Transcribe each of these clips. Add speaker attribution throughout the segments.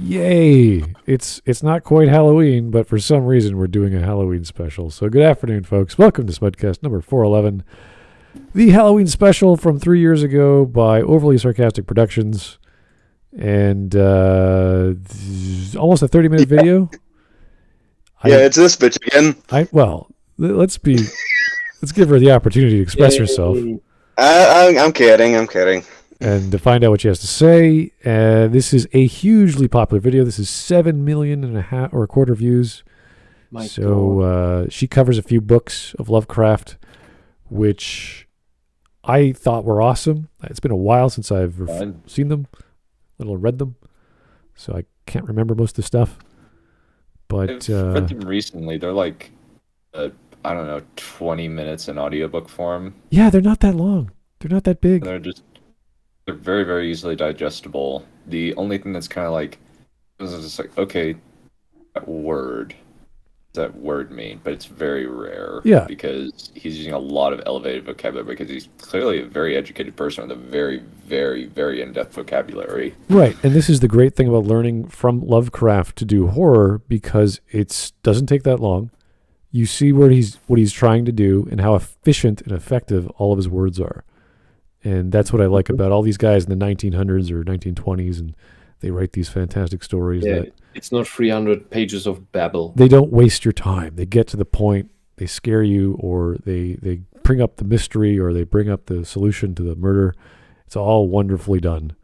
Speaker 1: Yay! It's not quite Halloween, but for some reason we're doing a Halloween special. So good afternoon, folks. Welcome to Smudcast number 411, the Halloween special from 3 years ago by Overly Sarcastic Productions, and almost a 30-minute video.
Speaker 2: It's this bitch again.
Speaker 1: Let's give her the opportunity to express herself.
Speaker 2: I'm kidding.
Speaker 1: And to find out what she has to say. This is a hugely popular video. This is 7.5 million or a quarter views. She covers a few books of Lovecraft, which I thought were awesome. It's been a while since I've seen them, let alone read them, so I can't remember most of the stuff. But
Speaker 3: I've read them recently. They're like, 20 minutes in audiobook form.
Speaker 1: Yeah, they're not that long. They're not that big.
Speaker 3: They're very, very easily digestible. The only thing that's kind of like, is just like, okay, that word mean? But it's very rare.
Speaker 1: Yeah.
Speaker 3: Because he's using a lot of elevated vocabulary because he's clearly a very educated person with a very, very, very in-depth vocabulary.
Speaker 1: Right, and this is the great thing about learning from Lovecraft to do horror, because it doesn't take that long. You see what he's trying to do and how efficient and effective all of his words are. And that's what I like about all these guys in the 1900s or 1920s, and they write these fantastic stories.
Speaker 4: Yeah, it's not 300 pages of babble.
Speaker 1: They don't waste your time. They get to the point. They scare you, or they bring up the mystery, or they bring up the solution to the murder. It's all wonderfully done.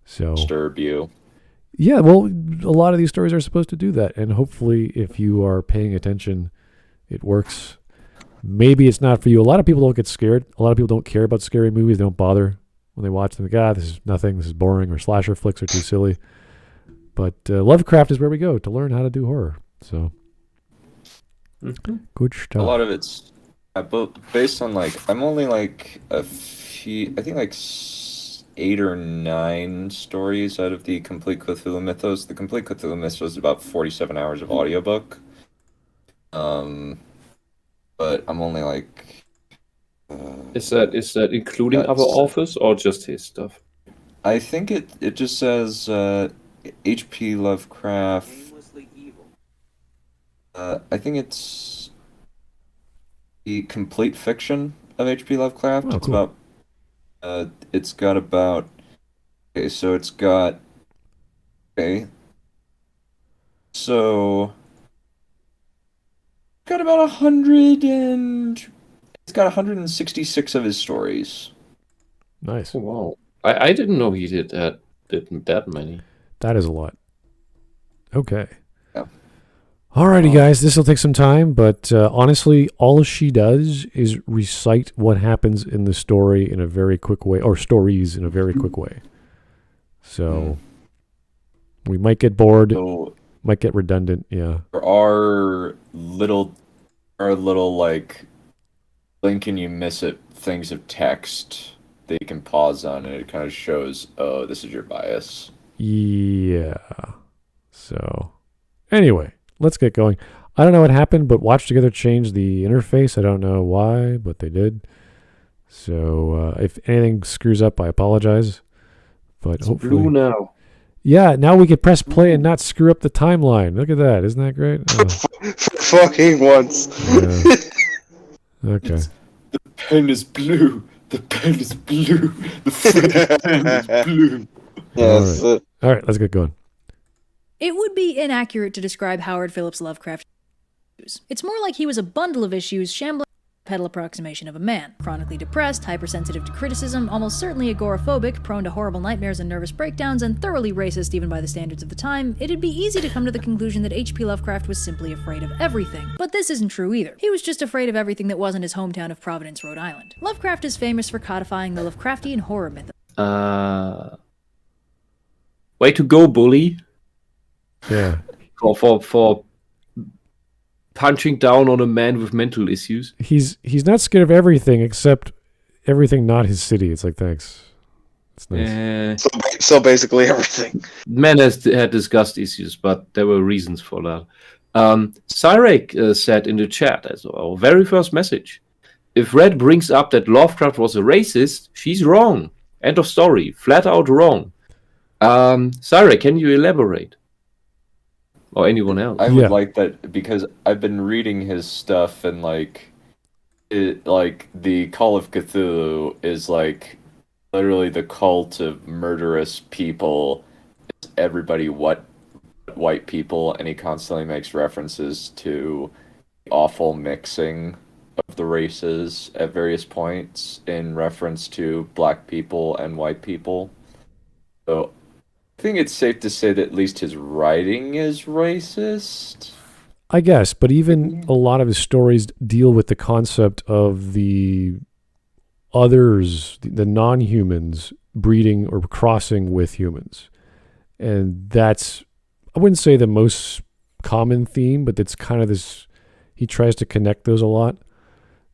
Speaker 1: So
Speaker 3: Disturb you.
Speaker 1: Yeah, well, a lot of these stories are supposed to do that, and hopefully, if you are paying attention, it works. Maybe it's not for you. A lot of people don't get scared. A lot of people don't care about scary movies. They don't bother when they watch them. Like, this is nothing. This is boring. Or slasher flicks are too silly. But Lovecraft is where we go to learn how to do horror. So, good stuff.
Speaker 3: A lot of it's based on I'm only a few. I think 8 or 9 stories out of the Complete Cthulhu Mythos. The Complete Cthulhu Mythos is about 47 hours of audiobook. But I'm only
Speaker 4: Is that including other authors or just his stuff?
Speaker 3: I think it just says H.P. Lovecraft. I think it's the complete fiction of H.P. Lovecraft.
Speaker 1: Oh,
Speaker 3: it's
Speaker 1: cool.
Speaker 3: about. It's got about. Okay, so it's got. Okay. So. Got about 100 and it's got 166 of his stories.
Speaker 1: Nice.
Speaker 4: Oh, wow. I didn't know he did that many.
Speaker 1: That is a lot. Okay.
Speaker 3: Yeah.
Speaker 1: Alrighty, guys. This will take some time, but honestly, all she does is recite what happens in the story in a very quick way, or stories in a very quick way. So we might get bored. Might get redundant, yeah.
Speaker 3: There are little blink and you miss it things of text that you can pause on, and it kind of shows, oh, this is your bias.
Speaker 1: Yeah. So, anyway, let's get going. I don't know what happened, but Watch Together changed the interface. I don't know why, but they did. So, if anything screws up, I apologize. But
Speaker 4: It's
Speaker 1: hopefully,
Speaker 4: blue now.
Speaker 1: yeah, now we can press play and not screw up the timeline. Look at that. Isn't that great? Oh,
Speaker 2: For fucking once.
Speaker 1: yeah. Okay.
Speaker 3: The pen is blue. The pen is blue. The pen is blue.
Speaker 2: Yes.
Speaker 1: All right, let's get going.
Speaker 5: It would be inaccurate to describe Howard Phillips Lovecraft. It's more like he was a bundle of issues shambling pedal approximation of a man. Chronically depressed, hypersensitive to criticism, almost certainly agoraphobic, prone to horrible nightmares and nervous breakdowns, and thoroughly racist even by the standards of the time, it'd be easy to come to the conclusion that H.P. Lovecraft was simply afraid of everything. But this isn't true either. He was just afraid of everything that wasn't his hometown of Providence, Rhode Island. Lovecraft is famous for codifying the Lovecraftian horror myth.
Speaker 4: Way to go, bully.
Speaker 1: Yeah.
Speaker 4: For punching down on a man with mental issues.
Speaker 1: He's not scared of everything except everything not his city. It's like, thanks. It's nice.
Speaker 2: So basically everything.
Speaker 4: Man had discussed issues, but there were reasons for that. Cyrek said in the chat, as our very first message, if Red brings up that Lovecraft was a racist, she's wrong. End of story. Flat out wrong. Cyrek, can you elaborate? or anyone else.
Speaker 3: I would
Speaker 1: Yeah.
Speaker 3: like that because I've been reading his stuff and like the Call of Cthulhu is like literally the cult of murderous people. It's everybody white people, and he constantly makes references to the awful mixing of the races at various points in reference to black people and white people. So I think it's safe to say that at least his writing is racist.
Speaker 1: I guess, but even a lot of his stories deal with the concept of the others, the non-humans, breeding or crossing with humans. And that's, I wouldn't say the most common theme, but it's kind of this, he tries to connect those a lot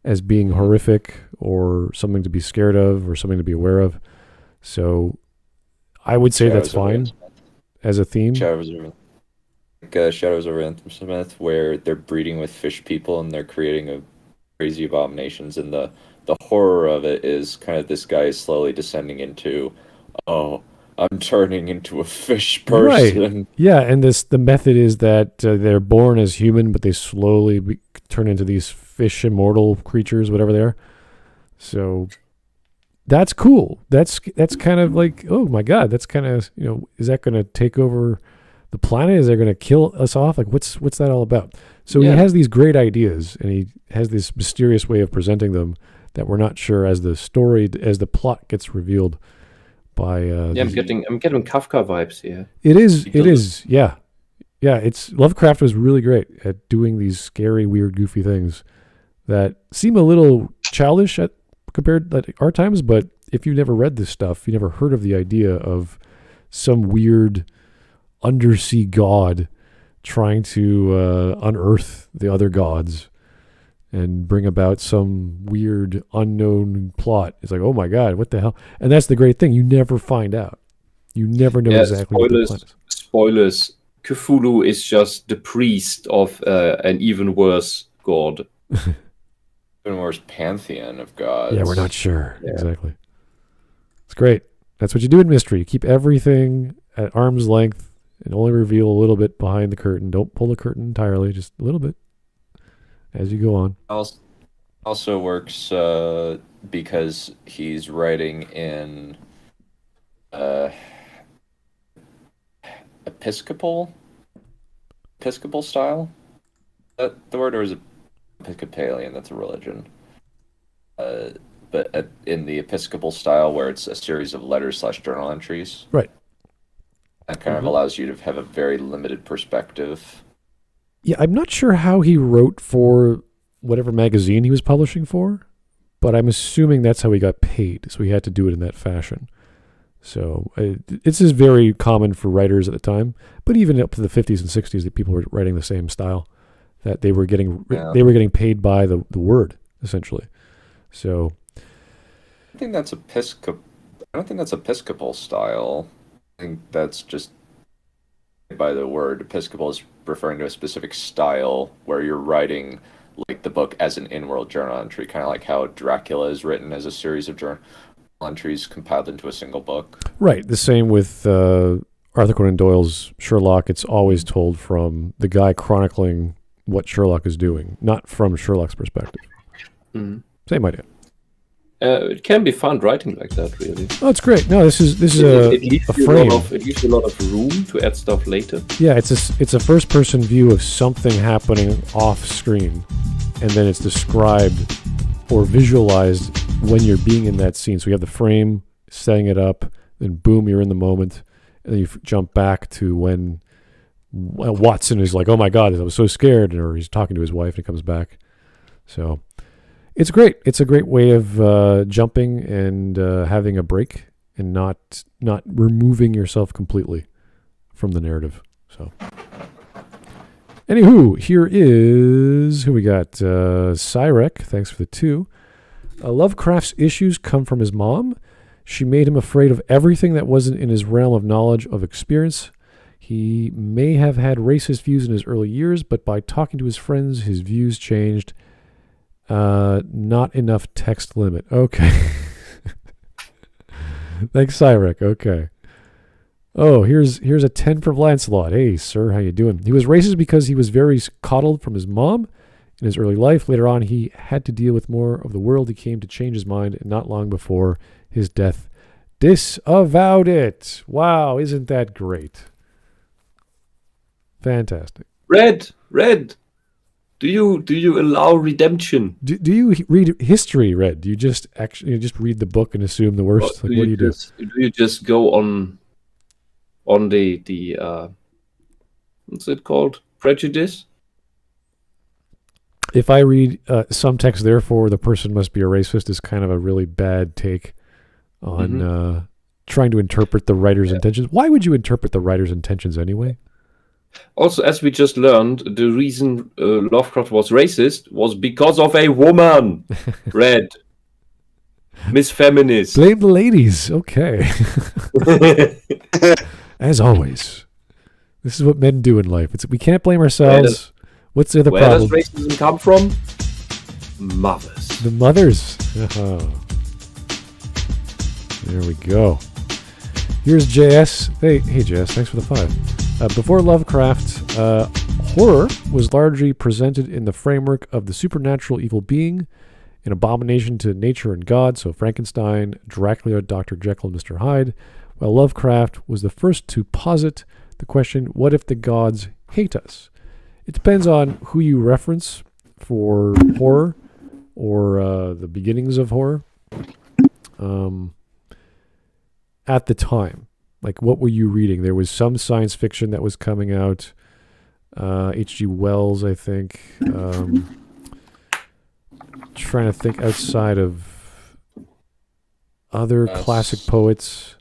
Speaker 1: as being horrific or something to be scared of or something to be aware of. So I would say that's fine as a theme.
Speaker 3: Shadows over Innsmouth, where they're breeding with fish people and they're creating a crazy abominations, and the horror of it is kind of this guy is slowly descending into, oh, I'm turning into a fish person.
Speaker 1: Right. Yeah, and the method is that they're born as human, but they slowly turn into these fish immortal creatures, whatever they are. So that's cool. That's kind of like, oh my God, that's kind of, is that going to take over the planet? Is that going to kill us off? Like, what's that all about? So he has these great ideas, and he has this mysterious way of presenting them that we're not sure as the plot gets revealed by.
Speaker 4: I'm getting Kafka vibes here.
Speaker 1: It is. Yeah. It's Lovecraft was really great at doing these scary, weird, goofy things that seem a little childish compared to our times. But if you never read this stuff, you never heard of the idea of some weird undersea god trying to unearth the other gods and bring about some weird unknown plot. It's like, oh my God, what the hell? And that's the great thing. You never find out. You never know exactly what the plan is.
Speaker 4: Spoilers. Cthulhu is just the priest of an even worse god.
Speaker 3: Even worse pantheon of gods.
Speaker 1: Yeah, we're not sure. Yeah. Exactly. It's great. That's what you do in mystery. You keep everything at arm's length and only reveal a little bit behind the curtain. Don't pull the curtain entirely, just a little bit as you go on.
Speaker 3: Also works because he's writing in Episcopal style. The word, or is it Episcopalian? That's a religion. But in the Episcopal style, where it's a series of letters/journal entries.
Speaker 1: Right.
Speaker 3: That kind of allows you to have a very limited perspective.
Speaker 1: Yeah, I'm not sure how he wrote for whatever magazine he was publishing for, but I'm assuming that's how he got paid. So he had to do it in that fashion. So it's just very common for writers at the time, but even up to the 50s and 60s, that people were writing the same style, that they were getting paid by the word essentially. So
Speaker 3: I don't think that's Episcopal style. I think that's just by the word. Episcopal is referring to a specific style where you're writing like the book as an in-world journal entry, kind of like how Dracula is written as a series of journal entries compiled into a single book. Right.
Speaker 1: The same with Arthur Conan Doyle's Sherlock. It's always told from the guy chronicling what Sherlock is doing, not from Sherlock's perspective.
Speaker 4: Mm-hmm.
Speaker 1: Same idea.
Speaker 4: It can be fun writing like that, really.
Speaker 1: Oh, it's great. No, this is a frame.
Speaker 4: It leaves you a lot of room to add stuff later.
Speaker 1: Yeah, it's a first-person view of something happening off-screen, and then it's described or visualized when you're being in that scene. So you have the frame, setting it up, then boom, you're in the moment, and then you jump back to when Watson is like, "Oh my God, I was so scared," or he's talking to his wife, and he comes back. So. It's great. It's a great way of jumping and having a break and not removing yourself completely from the narrative. So, anywho, here is who we got. Cyrek, thanks for the 2. Lovecraft's issues come from his mom. She made him afraid of everything that wasn't in his realm of knowledge of experience. He may have had racist views in his early years, but by talking to his friends, his views changed. Not enough text limit. Okay. Thanks, Cyrek. Okay. Oh, here's a 10 from Lancelot. Hey, sir, how you doing? He was racist because he was very coddled from his mom in his early life. Later on, he had to deal with more of the world. He came to change his mind, and not long before his death, disavowed it. Wow, isn't that great? Fantastic.
Speaker 4: Red. Do you allow redemption?
Speaker 1: Do you read history, Red? Do you just read the book and assume the worst?
Speaker 4: Or
Speaker 1: Like, what do you do?
Speaker 4: Do you just go on the what's it called? Prejudice?
Speaker 1: If I read some text, therefore the person must be a racist, is kind of a really bad take on trying to interpret the writer's intentions. Why would you interpret the writer's intentions anyway?
Speaker 4: Also, as we just learned, the reason Lovecraft was racist was because of a woman. Red. Miss Feminist.
Speaker 1: Blame the ladies. Okay. As always, this is what men do in life. We can't blame ourselves. What's the other problem?
Speaker 4: Where does racism come from? Mothers.
Speaker 1: The mothers. Oh. There we go. Here's JS. Hey, JS. Thanks for the 5. Before Lovecraft, horror was largely presented in the framework of the supernatural evil being, an abomination to nature and God, so Frankenstein, Dracula, Dr. Jekyll, and Mr. Hyde, while Lovecraft was the first to posit the question, what if the gods hate us? It depends on who you reference for horror or the beginnings of horror. At the time, like, what were you reading? There was some science fiction that was coming out. H.G. Wells, I think. Trying to think outside of other classic poets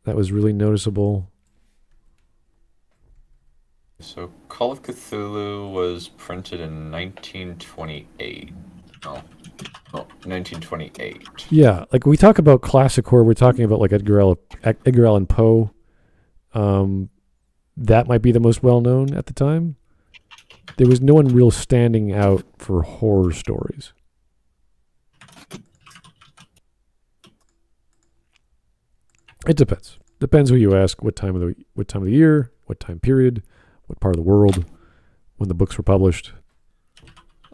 Speaker 1: that was really noticeable.
Speaker 3: So Call of Cthulhu was printed in 1928. Oh, 1928.
Speaker 1: Yeah, like we talk about classic horror, we're talking about like Edgar Allan Poe. That might be the most well-known at the time. There was no one real standing out for horror stories. It depends. Depends who you ask, what time of the year, what time period, what part of the world, when the books were published.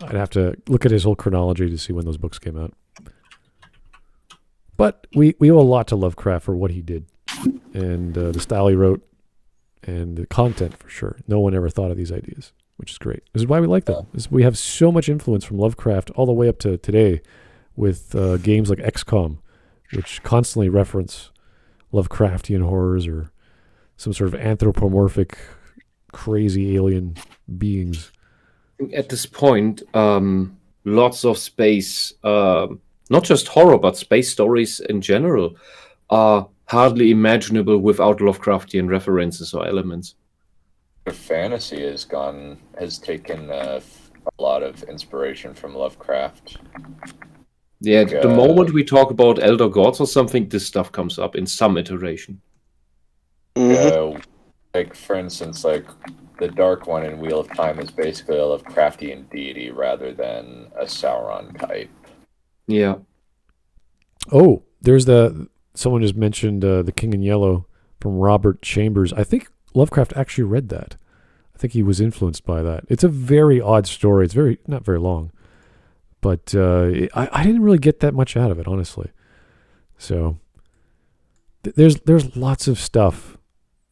Speaker 1: I'd have to look at his whole chronology to see when those books came out. But we owe a lot to Lovecraft for what he did, and the style he wrote, and the content for sure. No one ever thought of these ideas, which is great. This is why we like them. We have so much influence from Lovecraft all the way up to today with games like XCOM, which constantly reference Lovecraftian horrors or some sort of anthropomorphic, crazy alien beings.
Speaker 4: At this point, lots of space, not just horror, but space stories in general, are hardly imaginable without Lovecraftian references or elements.
Speaker 3: Fantasy has taken a lot of inspiration from Lovecraft.
Speaker 4: Yeah, the moment we talk about elder gods or something, this stuff comes up in some iteration.
Speaker 3: Like, for instance, like the Dark One in Wheel of Time is basically a Lovecraftian deity rather than a Sauron type.
Speaker 4: Yeah.
Speaker 1: Oh, there's someone just mentioned The King in Yellow from Robert Chambers. I think Lovecraft actually read that. I think he was influenced by that. It's a very odd story. It's not very long. But I didn't really get that much out of it, honestly. So there's lots of stuff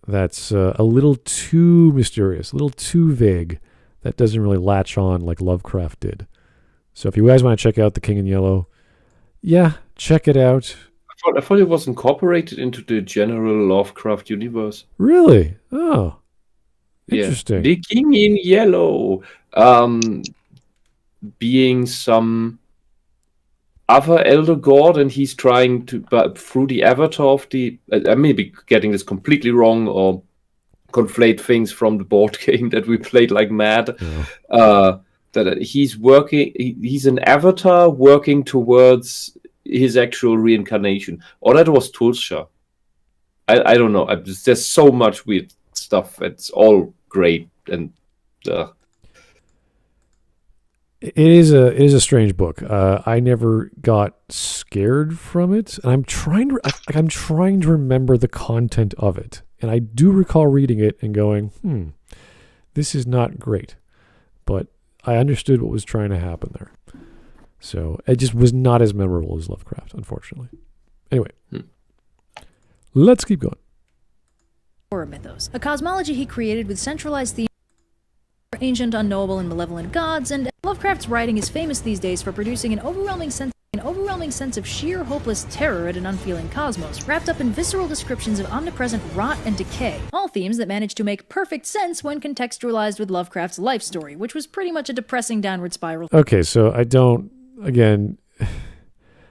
Speaker 1: that's a little too mysterious, a little too vague, that doesn't really latch on like Lovecraft did. So if you guys want to check out The King in Yellow, yeah, check it out.
Speaker 4: I thought it was incorporated into the general Lovecraft universe.
Speaker 1: Really? Oh, interesting.
Speaker 4: Yeah. The King in Yellow, being some other elder god, and he's trying to, but through the avatar of the, I may be getting this completely wrong or conflate things from the board game that we played like mad. Yeah. That he's an avatar working towards his actual reincarnation. Or that was Tulsa. I don't know. There's so much weird stuff. It's all great and
Speaker 1: It is a strange book. I never got scared from it, and I'm trying to remember the content of it. And I do recall reading it and going, this is not great. But I understood what was trying to happen there. So it just was not as memorable as Lovecraft, unfortunately. Anyway, let's keep going.
Speaker 5: Horror mythos, a cosmology he created with centralized themes, ancient, unknowable, and malevolent gods, and Lovecraft's writing is famous these days for producing an overwhelming sense of sheer hopeless terror at an unfeeling cosmos, wrapped up in visceral descriptions of omnipresent rot and decay, all themes that manage to make perfect sense when contextualized with Lovecraft's life story, which was pretty much a depressing downward spiral.
Speaker 1: Okay, so I don't, again,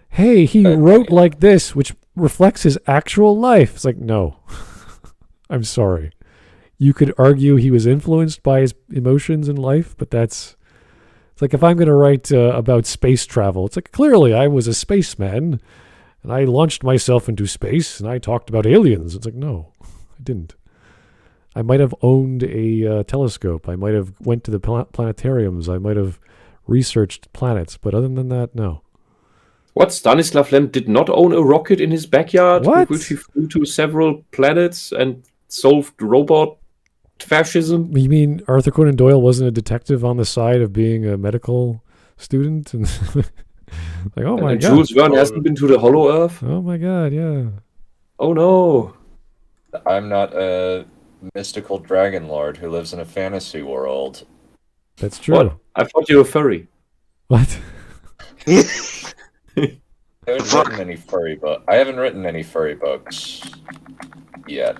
Speaker 1: hey, he wrote like this, which reflects his actual life. It's like, no, I'm sorry. You could argue he was influenced by his emotions in life, but it's like if I'm going to write about space travel, it's like clearly I was a spaceman and I launched myself into space and I talked about aliens. It's like, no, I didn't. I might have owned a telescope. I might have went to the planetariums. I might have researched planets, but other than that, no.
Speaker 4: What? Stanislav Lem did not own a rocket in his backyard,
Speaker 1: What?
Speaker 4: with which he flew to several planets and solved robot fascism?
Speaker 1: You mean Arthur Conan Doyle wasn't a detective on the side of being a medical student? And like, oh my
Speaker 4: and
Speaker 1: God.
Speaker 4: Jules Verne hasn't been to the Hollow Earth?
Speaker 1: Oh my God, yeah.
Speaker 4: Oh no.
Speaker 3: I'm not a mystical dragon lord who lives in a fantasy world.
Speaker 1: That's true.
Speaker 4: What? I thought you were furry.
Speaker 1: What?
Speaker 3: I haven't written any furry books yet.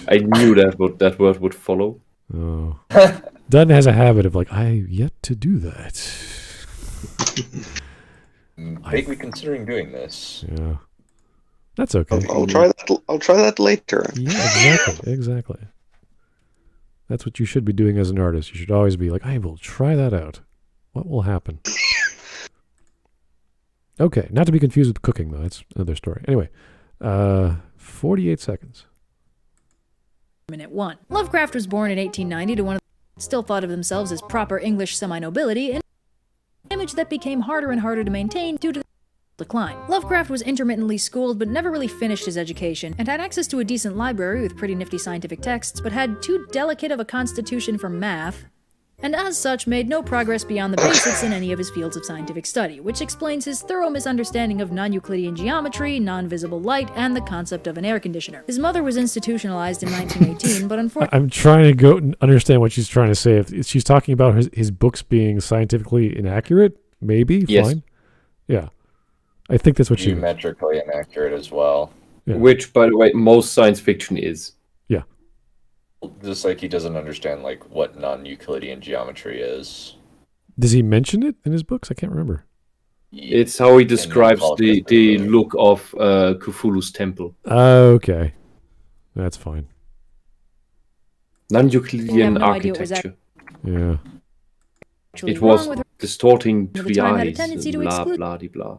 Speaker 1: I
Speaker 4: knew that word would follow.
Speaker 1: Oh. Dunn has a habit of like, I yet to do that.
Speaker 3: Vaguely considering doing this.
Speaker 1: Yeah. That's okay.
Speaker 2: I'll try that later.
Speaker 1: Yeah, exactly. That's what you should be doing as an artist. You should always be like, I will try that out. What will happen? Okay, not to be confused with cooking, though. That's another story. Anyway, 48 seconds.
Speaker 5: Minute 1. Lovecraft was born in 1890 to one of the still thought of themselves as proper English semi-nobility, an image that became harder and harder to maintain due to the decline. Lovecraft was intermittently schooled but never really finished his education, and had access to a decent library with pretty nifty scientific texts, but had too delicate of a constitution for math, and as such made no progress beyond the basics in any of his fields of scientific study, which explains his thorough misunderstanding of non-Euclidean geometry, non-visible light, and the concept of an air conditioner. His mother was institutionalized in 1918, but unfortunately...
Speaker 1: I'm trying to go and understand what she's trying to say. If she's talking about his books being scientifically inaccurate, maybe,
Speaker 4: yes.
Speaker 1: Fine. Yeah. I think that's what she means.
Speaker 3: Geometrically inaccurate as well.
Speaker 1: Yeah.
Speaker 4: Which, by the way, most science fiction is.
Speaker 1: Yeah.
Speaker 3: Just like he doesn't understand like what non-Euclidean geometry is.
Speaker 1: Does he mention it in his books? I can't remember.
Speaker 4: It's how he describes the look of Cthulhu's temple.
Speaker 1: Okay. That's fine.
Speaker 4: Non-Euclidean
Speaker 5: no idea what was
Speaker 4: architecture.
Speaker 1: Yeah.
Speaker 4: It was distorting to
Speaker 5: the
Speaker 4: the
Speaker 5: time had a
Speaker 4: eyes,
Speaker 5: tendency to
Speaker 4: blah,
Speaker 5: exclude-
Speaker 4: blah, de blah.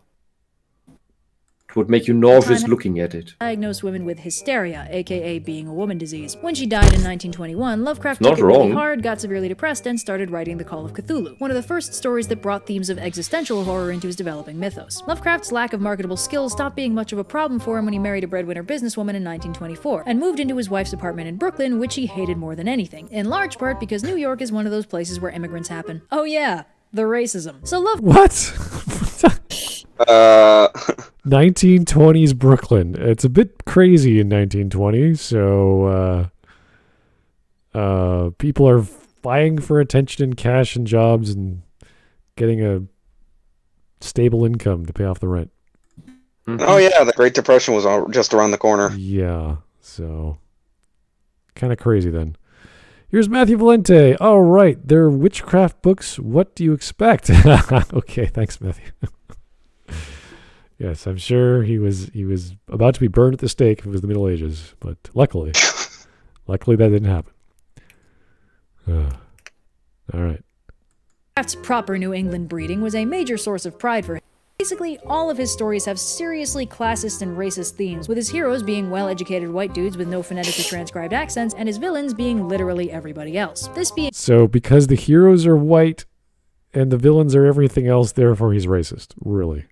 Speaker 4: It would make you nauseous
Speaker 5: time-
Speaker 4: looking at it.
Speaker 5: diagnosed women with hysteria, aka being a woman disease. When she died in 1921, Lovecraft
Speaker 4: Not
Speaker 5: took it really
Speaker 4: wrong.
Speaker 5: hard, got severely depressed, and started writing The Call of Cthulhu, one of the first stories that brought themes of existential horror into his developing mythos. Lovecraft's lack of marketable skills stopped being much of a problem for him when he married a breadwinner businesswoman in 1924, and moved into his wife's apartment in Brooklyn, which he hated more than anything, in large part because New York is one of those places where immigrants happen. Oh yeah, the racism. So
Speaker 1: What? 1920s Brooklyn. It's a bit crazy in 1920, so people are vying for attention and cash and jobs and getting a stable income to pay off the rent.
Speaker 2: Oh yeah, the Great Depression was just around the corner.
Speaker 1: Yeah, so kind of crazy then. Here's Matthew Valente. All right, they're witchcraft books. What do you expect? Okay, thanks, Matthew. Yes, I'm sure he was about to be burned at the stake if it was the Middle Ages, but luckily that didn't happen. All right.
Speaker 5: Lovecraft's proper New England breeding was a major source of pride for him. Basically, all of his stories have seriously classist and racist themes, with his heroes being well-educated white dudes with no phonetically transcribed accents, and his villains being literally everybody else. This being
Speaker 1: So because the heroes are white, and the villains are everything else, therefore he's racist. Really.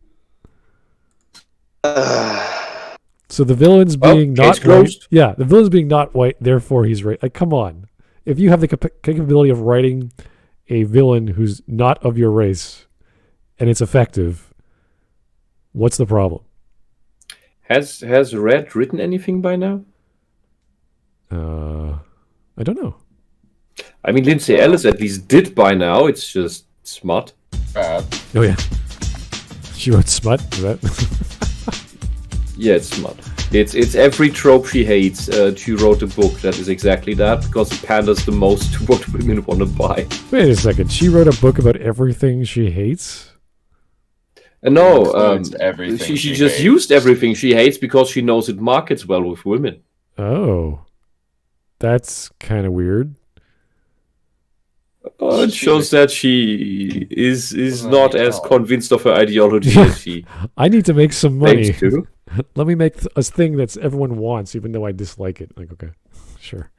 Speaker 1: So the villains being not white, the villains being not white, therefore he's racist. Like, come on. If you have the capability of writing a villain who's not of your race and it's effective, what's the problem?
Speaker 4: Has Red written anything by now?
Speaker 1: I don't know.
Speaker 4: I mean, Lindsay Ellis at least did by now. It's just smut.
Speaker 1: Oh yeah, she wrote smut. Is that?
Speaker 4: Yeah, it's smut. It's every trope she hates. She wrote a book that is exactly that because it panders the most to what women want to buy.
Speaker 1: Wait a second. She wrote a book about everything she hates?
Speaker 4: No,
Speaker 3: everything
Speaker 4: she just used everything she hates because she knows it markets well with women.
Speaker 1: Oh, that's kind of weird.
Speaker 4: It shows that she is not as convinced of her ideology as she.
Speaker 1: I need to make some money.
Speaker 4: To.
Speaker 1: Let me make a thing that everyone wants, even though I dislike it. Like, okay, sure.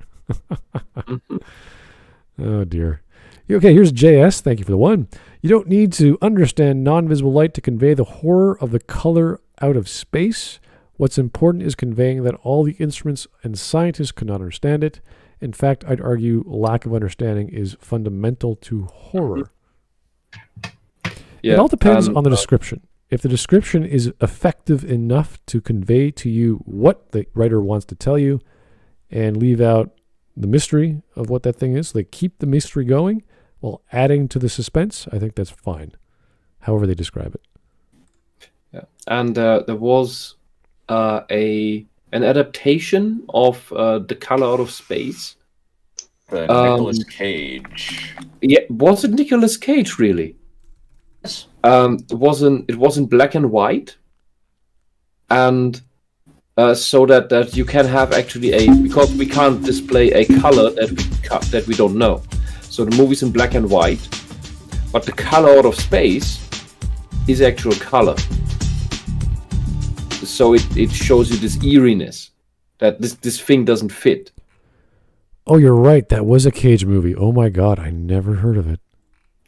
Speaker 1: Oh dear. Okay, here's JS. Thank you for the one. You don't need to understand non-visible light to convey the horror of the color out of space. What's important is conveying that all the instruments and scientists could not understand it. In fact, I'd argue lack of understanding is fundamental to horror.
Speaker 4: Yeah,
Speaker 1: it all depends on the description. If the description is effective enough to convey to you what the writer wants to tell you and leave out the mystery of what that thing is, they keep the mystery going while adding to the suspense, I think that's fine, however they describe it.
Speaker 4: Yeah, and there was an adaptation of The Color Out of Space.
Speaker 3: Nicolas Cage.
Speaker 4: Yeah, was it Nicolas Cage really?
Speaker 3: Yes.
Speaker 4: It was in black and white, and so that you can have actually because we can't display a color that we don't know. So the movie's in black and white, but the color out of space is actual color. So it shows you this eeriness that this thing doesn't fit.
Speaker 1: Oh, you're right. That was a Cage movie. Oh my God, I never heard of it.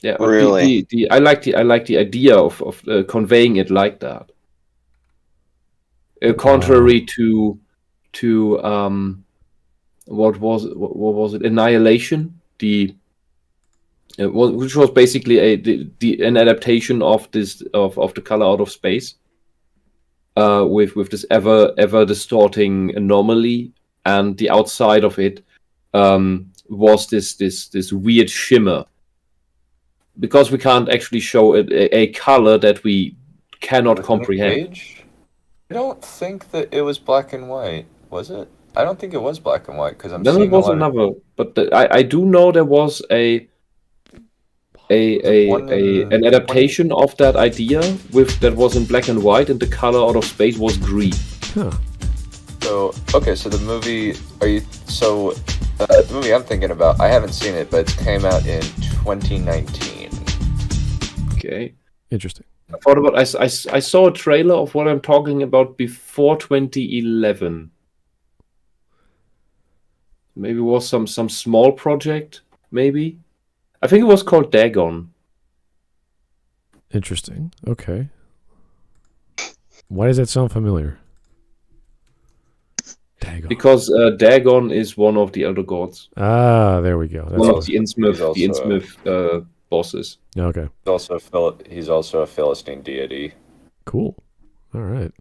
Speaker 4: Yeah,
Speaker 2: really.
Speaker 4: I like the idea of conveying it like that. Contrary to what was it? Annihilation, which was basically an adaptation of The Color Out of Space, with this ever distorting anomaly, and the outside of it was this weird shimmer. Because we can't actually show a color that we cannot comprehend.
Speaker 3: I don't think that it was black and white, was it? I don't think it was black and white because I'm.
Speaker 4: Then it was another, but I do know there was an adaptation of that idea that was in black and white, and the color out of space was green.
Speaker 1: Huh.
Speaker 3: So the movie. The movie I'm thinking about, I haven't seen it, but it came out in 2019.
Speaker 4: Okay.
Speaker 1: Interesting.
Speaker 4: I thought about. I saw a trailer of what I'm talking about before 2011. Maybe it was some small project. Maybe. I think it was called Dagon.
Speaker 1: Interesting. Okay. Why does that sound familiar? Dagon.
Speaker 4: Because Dagon is one of the elder gods.
Speaker 1: Ah, there we go. That's
Speaker 4: One of the Innsmouth bosses.
Speaker 1: Okay.
Speaker 3: He's also a Philistine deity.
Speaker 1: Cool. All right.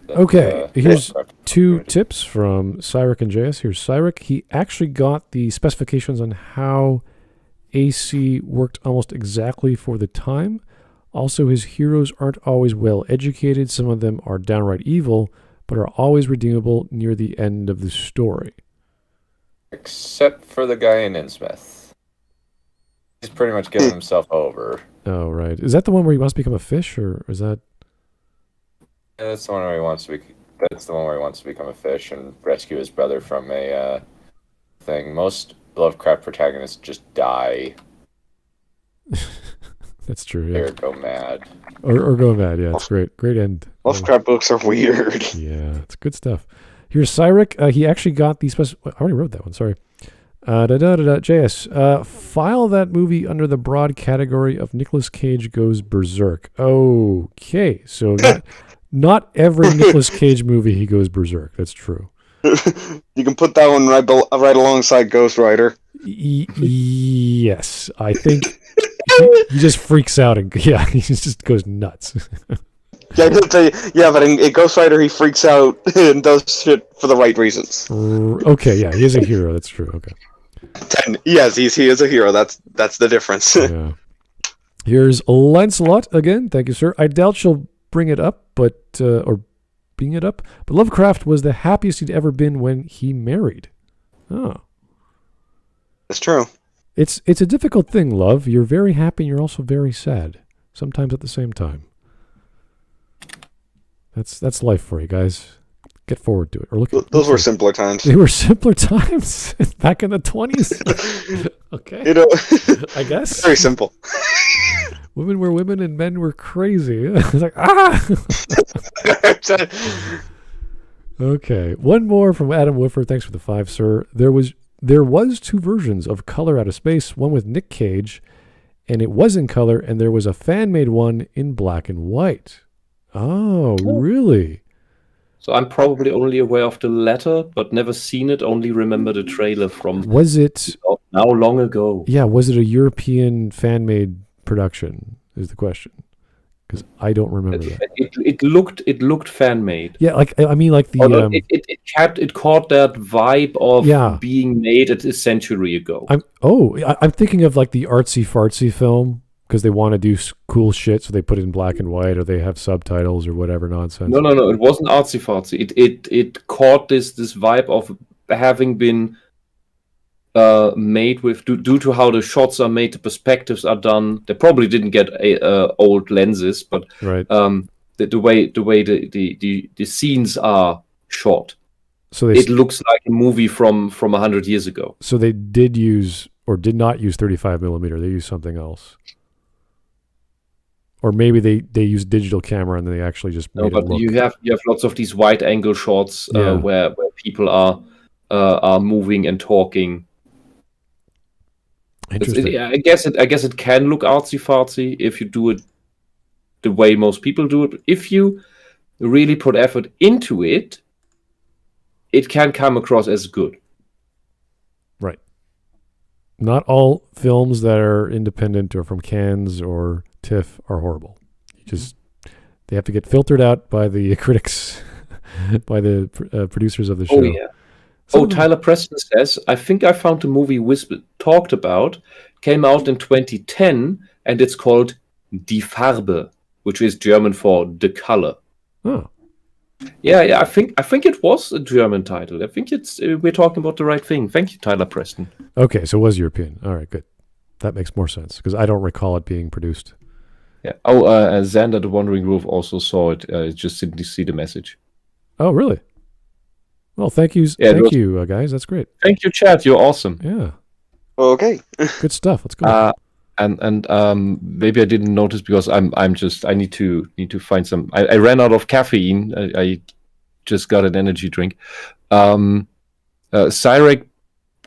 Speaker 1: Okay, here's two tips from Cyric and JS. Here's Cyric. He actually got the specifications on how AC worked almost exactly for the time. Also, his heroes aren't always well educated. Some of them are downright evil, but are always redeemable near the end of the story.
Speaker 3: Except for the guy in Innsmouth. He's pretty much given himself over.
Speaker 1: Oh, right. Is that the one where he wants to become a fish, or is that...
Speaker 3: That's the one where he wants to become a fish and rescue his brother from a thing. Most Lovecraft protagonists just die.
Speaker 1: That's true, yeah.
Speaker 3: Or go mad.
Speaker 1: Or go mad, yeah. It's great. Great end.
Speaker 2: Lovecraft books are weird.
Speaker 1: Yeah, it's good stuff. Here's Cyric. He actually got the I already wrote that one, sorry. JS, file that movie under the broad category of Nicolas Cage goes berserk. Okay, so not every Nicolas Cage movie he goes berserk. That's true.
Speaker 2: You can put that one right alongside Ghost Rider.
Speaker 1: Yes, I think he just freaks out and he just goes nuts.
Speaker 2: Yeah, but in Ghost Rider he freaks out and does shit for the right reasons.
Speaker 1: Okay, yeah, he is a hero. That's true. Okay.
Speaker 2: Yes, he is a hero. That's the difference.
Speaker 1: Yeah. Here's Lancelot again. Thank you, sir. I doubt she'll bring it up, but Lovecraft was the happiest he'd ever been when he married. Oh.
Speaker 2: That's true.
Speaker 1: It's a difficult thing, love. You're very happy and you're also very sad. Sometimes at the same time. That's life for you guys. Get forward to it. Or
Speaker 2: those were simpler times.
Speaker 1: They were simpler times back in the 20s. Okay. I guess.
Speaker 2: Very simple.
Speaker 1: Women were women and men were crazy. It's like, ah! Okay. One more from Adam Woodford. Thanks for the 5, sir. There was 2 versions of Color Out of Space, one with Nick Cage, and it was in color, and there was a fan-made one in black and white. Oh, really?
Speaker 4: So I'm probably only aware of the latter, but never seen it, only remember the trailer from...
Speaker 1: Was it...
Speaker 4: Now long ago.
Speaker 1: Yeah, was it a European fan-made production, is the question. Because I don't remember that.
Speaker 4: It looked fan-made.
Speaker 1: Yeah, like the...
Speaker 4: It caught that vibe of being made a century ago.
Speaker 1: I'm thinking of like the artsy-fartsy film, because they want to do cool shit, so they put it in black and white, or they have subtitles or whatever nonsense.
Speaker 4: No, it wasn't artsy-fartsy. It caught this vibe of having been made with, due to how the shots are made, the perspectives are done. They probably didn't get old lenses, but
Speaker 1: right.
Speaker 4: The way the scenes are shot,
Speaker 1: so
Speaker 4: it looks like a movie from 100 years ago.
Speaker 1: So they did use or did not use 35 millimeter. They used something else. Or maybe they use digital camera and they actually just made it look.
Speaker 4: You have lots of these wide angle shots where people are moving and talking.
Speaker 1: Interesting.
Speaker 4: I guess it can look artsy fartsy if you do it the way most people do it. If you really put effort into it, it can come across as good.
Speaker 1: Right. Not all films that are independent or from Cannes or TIFF are horrible. They have to get filtered out by the critics, by the producers of the show.
Speaker 4: Oh yeah. Tyler Preston says, I think I found the movie Whisp talked about, came out in 2010, and it's called Die Farbe, which is German for the color.
Speaker 1: Oh.
Speaker 4: Yeah. I think it was a German title. I think we're talking about the right thing. Thank you, Tyler Preston.
Speaker 1: Okay, so it was European. All right, good. That makes more sense because I don't recall it being produced.
Speaker 4: Yeah. Xander the Wandering Wolf also saw it. Just didn't see the message.
Speaker 1: Oh, really? Well, thank you, you guys. That's great.
Speaker 4: Thank you, Chad. You're awesome.
Speaker 1: Yeah.
Speaker 2: Okay.
Speaker 1: Good stuff. Let's go.
Speaker 4: And maybe I didn't notice because I need to find some. I ran out of caffeine. I just got an energy drink. Cyrek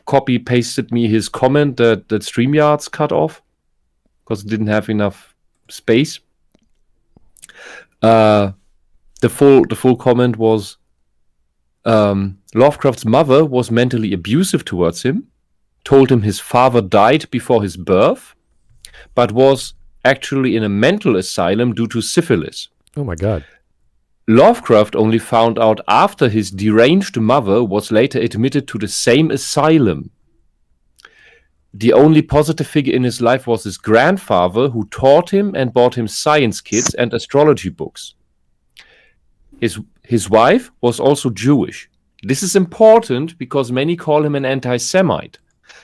Speaker 4: copy pasted me his comment that StreamYard's cut off because it didn't have enough space. The full comment was Lovecraft's mother was mentally abusive towards him, told him his father died before his birth, but was actually in a mental asylum due to syphilis.
Speaker 1: Oh my God.
Speaker 4: Lovecraft only found out after his deranged mother was later admitted to the same asylum. The only positive figure in his life was his grandfather, who taught him and bought him science kits and astrology books. His wife was also Jewish. This is important because many call him an anti-Semite.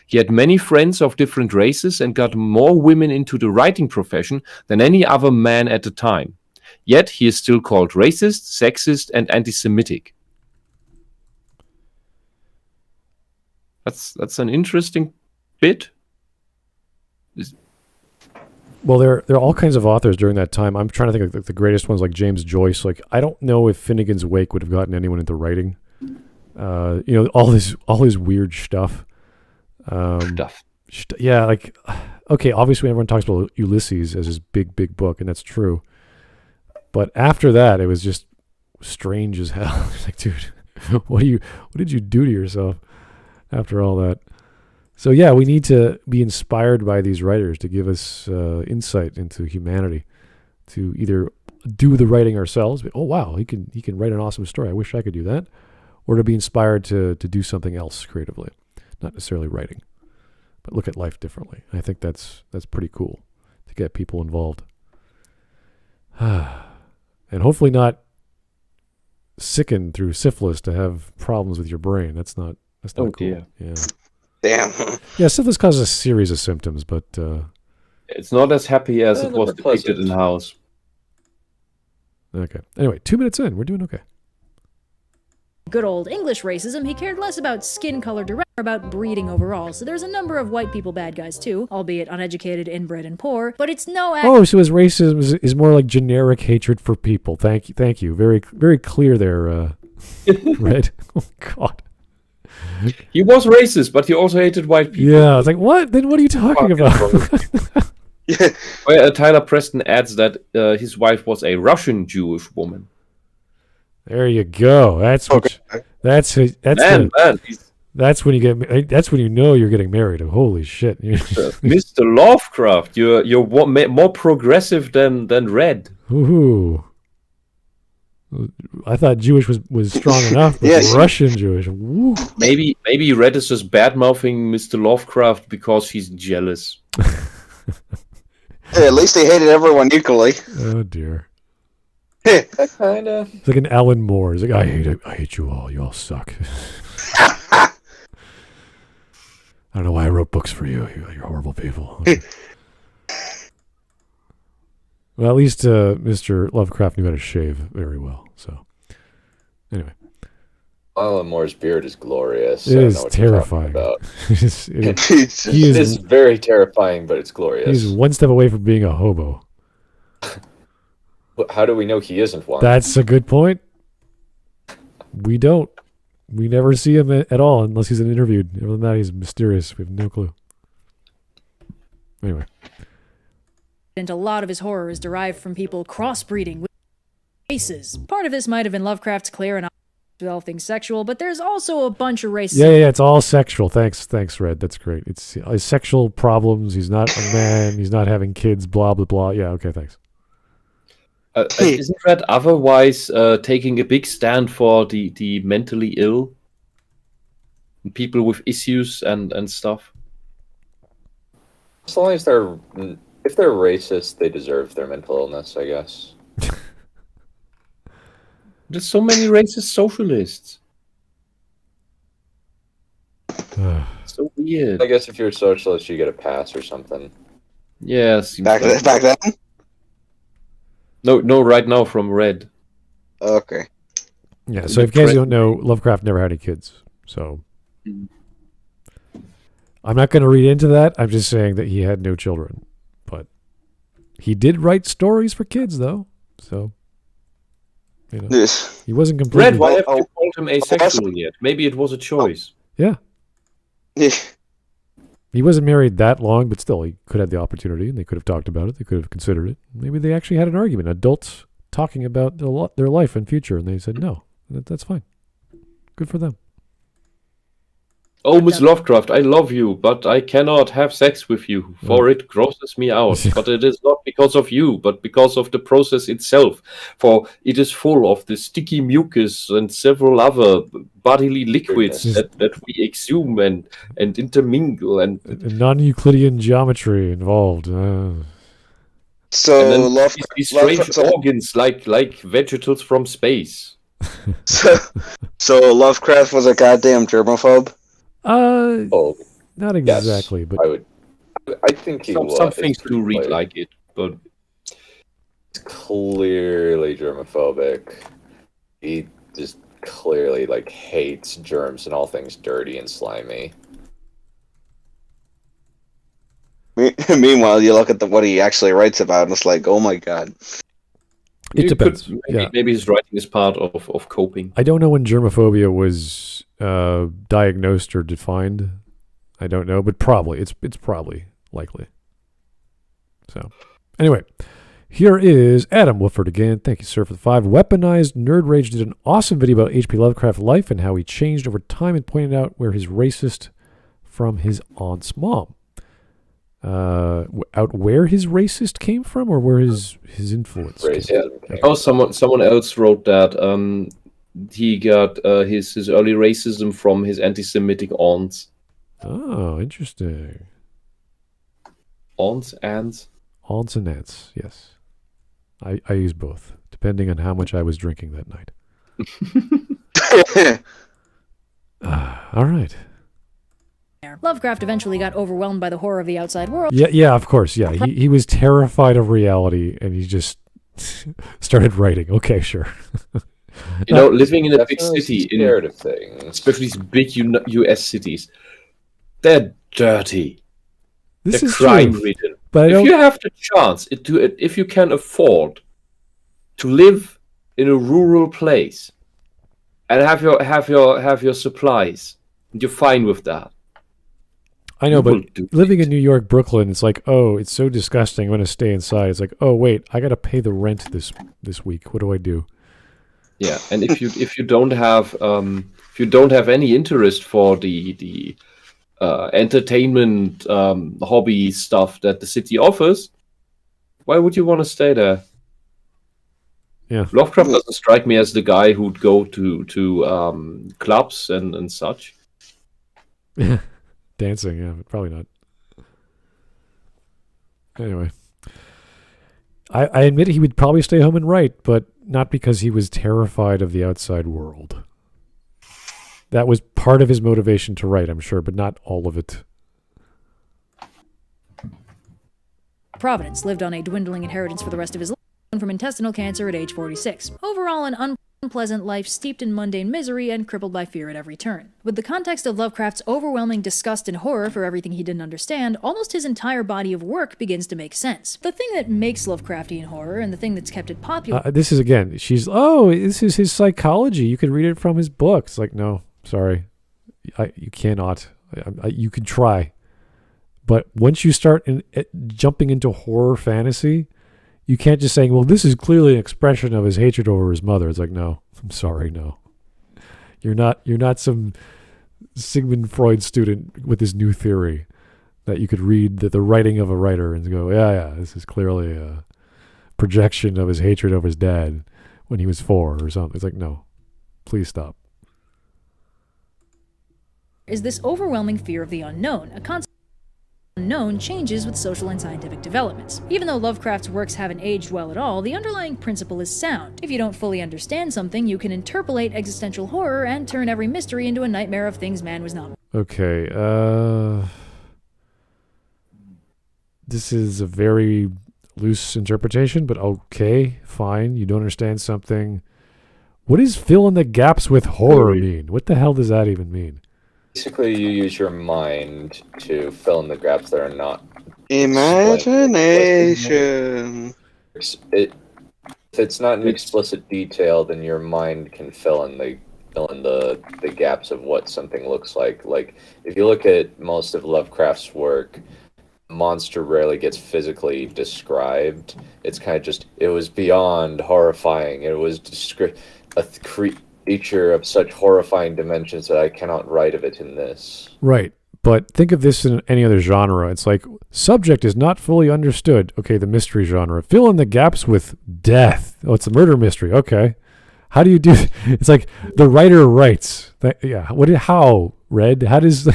Speaker 4: He had many friends of different races and got more women into the writing profession than any other man at the time. Yet he is still called racist, sexist, and anti-Semitic. That's an interesting bit.
Speaker 1: Well, there are all kinds of authors during that time. I'm trying to think of the greatest ones, like James Joyce. Like, I don't know if Finnegan's Wake would have gotten anyone into writing. All his weird stuff.
Speaker 4: Stuff.
Speaker 1: Yeah, like, okay, obviously everyone talks about Ulysses as his big book, and that's true. But after that, it was just strange as hell. It's like, dude, what did you do to yourself after all that? So yeah, we need to be inspired by these writers to give us insight into humanity, to either do the writing ourselves. Oh wow, he can write an awesome story. I wish I could do that, or to be inspired to do something else creatively, not necessarily writing, but look at life differently. I think that's pretty cool to get people involved, and hopefully not sickened through syphilis to have problems with your brain. That's not cool.
Speaker 4: Dear.
Speaker 1: Yeah.
Speaker 2: Damn.
Speaker 1: Yeah, syphilis causes a series of symptoms, but
Speaker 4: It's not as happy as it was
Speaker 3: never
Speaker 4: depicted
Speaker 3: pleasant.
Speaker 4: in House.
Speaker 1: okay. Anyway, 2 minutes in, we're doing okay.
Speaker 5: Good old English racism, he cared less about skin color direct, about breeding overall. So there's a number of white people bad guys too, albeit uneducated, inbred, and poor. But it's no
Speaker 1: Oh, so his racism is more like generic hatred for people. Thank you. Very, very clear there, Red. Oh God.
Speaker 4: He was racist, but he also hated white people.
Speaker 1: Yeah, I was like, what? Then what are you talking about?
Speaker 2: Yeah.
Speaker 4: Well, Tyler Preston adds that his wife was a Russian Jewish woman.
Speaker 1: There you go. That's what. That's
Speaker 4: Man, he's,
Speaker 1: that's when you get. That's when you know you're getting married. Holy shit!
Speaker 4: Mr. Lovecraft, you're more progressive than Red.
Speaker 1: Ooh. I thought Jewish was strong enough, but
Speaker 2: Yes.
Speaker 1: Russian Jewish. Woo.
Speaker 4: Maybe Red is just bad mouthing Mr. Lovecraft because he's jealous.
Speaker 2: Hey, at least they hated everyone equally.
Speaker 1: Oh dear.
Speaker 3: Kinda.
Speaker 1: It's like an Alan Moore. He's like, I hate you all. You all suck. I don't know why I wrote books for you. You're horrible people. Well, at least Mr. Lovecraft knew how to shave very well. So, anyway,
Speaker 3: Alan Moore's beard is glorious.
Speaker 1: it
Speaker 3: I don't
Speaker 1: is
Speaker 3: know what you're talking
Speaker 1: terrifying.
Speaker 3: about.
Speaker 1: He
Speaker 3: It
Speaker 1: is
Speaker 3: is very terrifying, but it's glorious.
Speaker 1: he's one step away from being a hobo.
Speaker 3: How do we know he isn't one?
Speaker 1: That's a good point. We don't. We never see him at all unless he's interviewed. Other than that, he's mysterious. We have no clue. Anyway.
Speaker 5: And a lot of his horror is derived from people crossbreeding with races. Part of this might have been Lovecraft's clear and with all things sexual, but there's also a bunch of racism.
Speaker 1: Yeah, it's all sexual. Thanks, Red. That's great. It's sexual problems. He's not a man. He's not having kids. Blah blah blah. Yeah. Okay. Thanks.
Speaker 4: Isn't Red otherwise taking a big stand for the mentally ill, people with issues and stuff?
Speaker 3: As long as if they're racist, they deserve their mental illness, I guess.
Speaker 4: There's so many racist socialists. So weird.
Speaker 3: I guess if you're a socialist, you get a pass or something.
Speaker 4: Yeah, seems
Speaker 2: Back
Speaker 4: like-
Speaker 2: then?
Speaker 4: No, right now from Red.
Speaker 2: Okay.
Speaker 1: Yeah. So, if you guys don't know, Lovecraft never had any kids. So, I'm not going to read into that. I'm just saying that he had no children, but he did write stories for kids, though. So, you know,
Speaker 2: Yes.
Speaker 1: he wasn't completely.
Speaker 4: Red, why haven't
Speaker 2: Oh,
Speaker 4: you called him asexual yet? Maybe it was a choice.
Speaker 1: Yeah.
Speaker 2: Yeah.
Speaker 1: He wasn't married that long, but still, he could have the opportunity, and they could have talked about it. They could have considered it. Maybe they actually had an argument. Adults talking about their life and future, and they said no. That's fine. Good for them.
Speaker 4: Oh, Miss Lovecraft, I love you, but I cannot have sex with you, for it grosses me out. But it is not because of you, but because of the process itself. For it is full of the sticky mucus and several other bodily liquids that we exhume and intermingle. And
Speaker 1: Non-Euclidean geometry involved.
Speaker 2: So
Speaker 4: then
Speaker 2: Lovecraft,
Speaker 4: these strange
Speaker 2: Lovecraft,
Speaker 4: organs like vegetables from space.
Speaker 2: so Lovecraft was a goddamn germaphobe.
Speaker 3: Oh,
Speaker 1: Not
Speaker 3: yes,
Speaker 1: exactly, but
Speaker 3: I think he was.
Speaker 4: Some things
Speaker 3: It's pretty
Speaker 4: do read
Speaker 3: clear.
Speaker 4: like it, but
Speaker 3: It's clearly germophobic. He just clearly hates germs and all things dirty and slimy.
Speaker 2: Meanwhile, you look at what he actually writes about, and it's like, oh my god.
Speaker 1: it
Speaker 4: you
Speaker 1: depends.
Speaker 4: could-
Speaker 1: Yeah.
Speaker 4: maybe his writing is part of coping.
Speaker 1: I don't know when germophobia was diagnosed or defined. I don't know, but probably it's probably likely. So, anyway, here is Adam Woodford again. Thank you, sir, for the 5. Weaponized Nerd Rage did an awesome video about H.P. Lovecraft life and how he changed over time and pointed out where his racist from his aunt's mom. Out where his racist came from, or where his influence came from?
Speaker 4: Oh, someone else wrote that he got his early racism from his anti-Semitic aunts.
Speaker 1: Oh, interesting.
Speaker 4: Aunts and
Speaker 1: aunts, yes. I use both, depending on how much I was drinking that night. All right.
Speaker 5: Lovecraft eventually got overwhelmed by the horror of the outside world.
Speaker 1: Yeah, of course, yeah. He was terrified of reality, and he just started writing. Okay, sure.
Speaker 4: Living in a big
Speaker 3: Definitely
Speaker 4: city,
Speaker 3: scared of things.
Speaker 4: especially these big U.S. cities, they're dirty.
Speaker 1: This
Speaker 4: They're
Speaker 1: is
Speaker 4: crime-ridden.
Speaker 1: true, but
Speaker 4: If you have the chance, if you can afford to live in a rural place and have your supplies, and you're fine with that.
Speaker 1: I know, but
Speaker 4: People do
Speaker 1: living
Speaker 4: it.
Speaker 1: in New York, Brooklyn, it's like, oh, it's so disgusting. I'm going to stay inside. It's like, oh, wait, I got to pay the rent this week. What do I do?
Speaker 4: Yeah, and if you don't have any interest for the entertainment hobby stuff that the city offers, why would you want to stay there?
Speaker 1: Yeah.
Speaker 4: Lovecraft doesn't strike me as the guy who'd go to clubs and such.
Speaker 1: Dancing, yeah, but probably not. Anyway. I admit he would probably stay home and write, but not because he was terrified of the outside world. That was part of his motivation to write, I'm sure, but not all of it.
Speaker 5: Providence lived on a dwindling inheritance for the rest of his life from intestinal cancer at age 46. Overall, an unpleasant life steeped in mundane misery and crippled by fear at every turn. With the context of Lovecraft's overwhelming disgust and horror for everything he didn't understand, almost his entire body of work begins to make sense. The thing that makes Lovecraftian horror and the thing that's kept it popular...
Speaker 1: This is, again, this is his psychology. You could read it from his books. Like, no, sorry. You cannot. You can try. But once you start jumping into horror fantasy, you can't just say, well, this is clearly an expression of his hatred over his mother. It's like, no, I'm sorry, no. You're not some Sigmund Freud student with this new theory that you could read the writing of a writer and go, yeah, this is clearly a projection of his hatred over his dad when he was 4 or something. It's like, no, please stop.
Speaker 5: Is this overwhelming fear of the unknown, a concept unknown changes with social and scientific developments. Even though Lovecraft's works haven't aged well at all, the underlying principle is sound. If you don't fully understand something, you can interpolate existential horror and turn every mystery into a nightmare of things man was not.
Speaker 1: Okay, this is a very loose interpretation, but okay, fine. You don't understand something. What does fill in the gaps with horror mean? What the hell does that even mean?
Speaker 3: Basically, you use your mind to fill in the gaps that are not
Speaker 2: Imagination.
Speaker 3: If it's not an explicit detail, then your mind can fill in the gaps of what something looks like. Like, if you look at most of Lovecraft's work, monster rarely gets physically described. It's kind of just, it was beyond horrifying. It was a creature of such horrifying dimensions that I cannot write of it in this.
Speaker 1: Right. But think of this in any other genre. It's like, subject is not fully understood. Okay, the mystery genre. Fill in the gaps with death. Oh, it's a murder mystery. Okay. How do you do it? It's like the writer writes. How, Red? How does...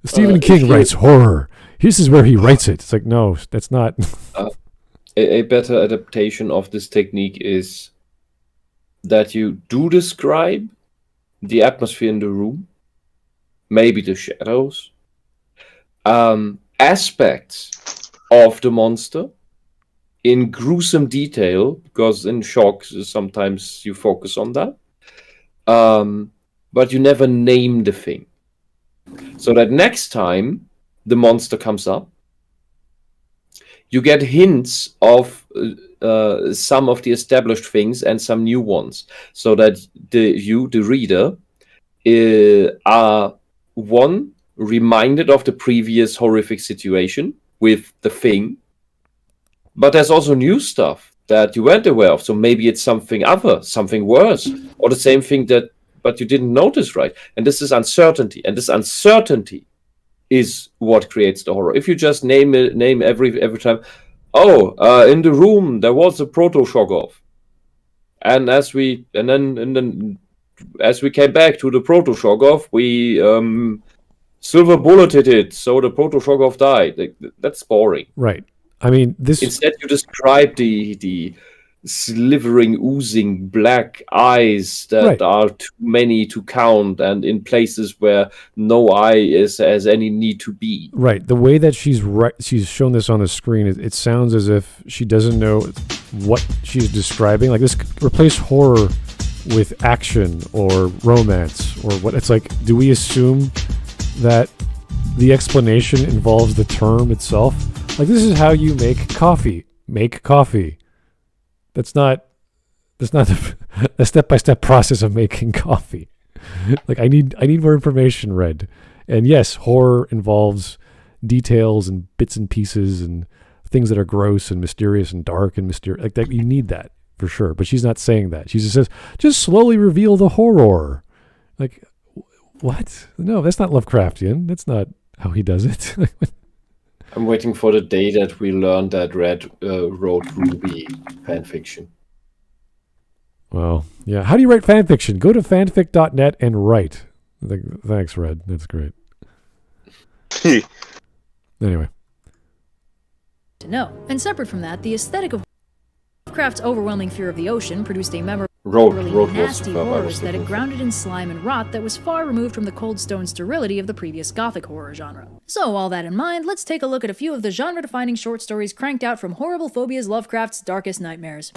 Speaker 1: Stephen King writes horror. This is where he writes it. It's like, no, that's not...
Speaker 4: A better adaptation of this technique is that you do describe the atmosphere in the room, maybe the shadows, aspects of the monster in gruesome detail, because in shock sometimes you focus on that, but you never name the thing. So that next time the monster comes up, you get hints of some of the established things and some new ones, so that the reader, are one, reminded of the previous horrific situation with the thing, but there's also new stuff that you weren't aware of. So maybe it's something other, something worse, or the same thing but you didn't notice, right? And this is uncertainty, and this uncertainty is what creates the horror. If you just name every time, in the room there was a proto-Shoggoth, and as we came back to the proto-Shoggoth, we silver bulleted it, so the proto-Shoggoth died. That's boring.
Speaker 1: Right. I mean, this.
Speaker 4: Instead, you describe the slivering, oozing black eyes that are too many to count, and in places where no eye has any need to be.
Speaker 1: Right. The way that she's shown this on the screen, it sounds as if she doesn't know what she's describing. Like, this replace horror with action or romance or what. It's like, do we assume that the explanation involves the term itself? Like, this is how you make coffee. Make coffee. That's not a step-by-step process of making coffee. Like, I need more information, Red. And yes, horror involves details and bits and pieces and things that are gross and mysterious and dark and mysterious. Like that, you need that for sure. But she's not saying that. She just says, just slowly reveal the horror. Like, what? No, that's not Lovecraftian. That's not how he does it.
Speaker 4: I'm waiting for the day that we learn that Red wrote Ruby fanfiction.
Speaker 1: Well, yeah. How do you write fanfiction? Go to fanfic.net and write. Thanks, Red. That's great. Anyway.
Speaker 5: To know. And separate from that, the aesthetic of Lovecraft's overwhelming fear of the ocean produced a memorable, nasty horror aesthetic grounded in slime and rot that was far removed from the cold stone sterility of the previous gothic horror genre. So, all that in mind, let's take a look at a few of the genre-defining short stories cranked out from Horrible Phobia's Lovecraft's darkest nightmares.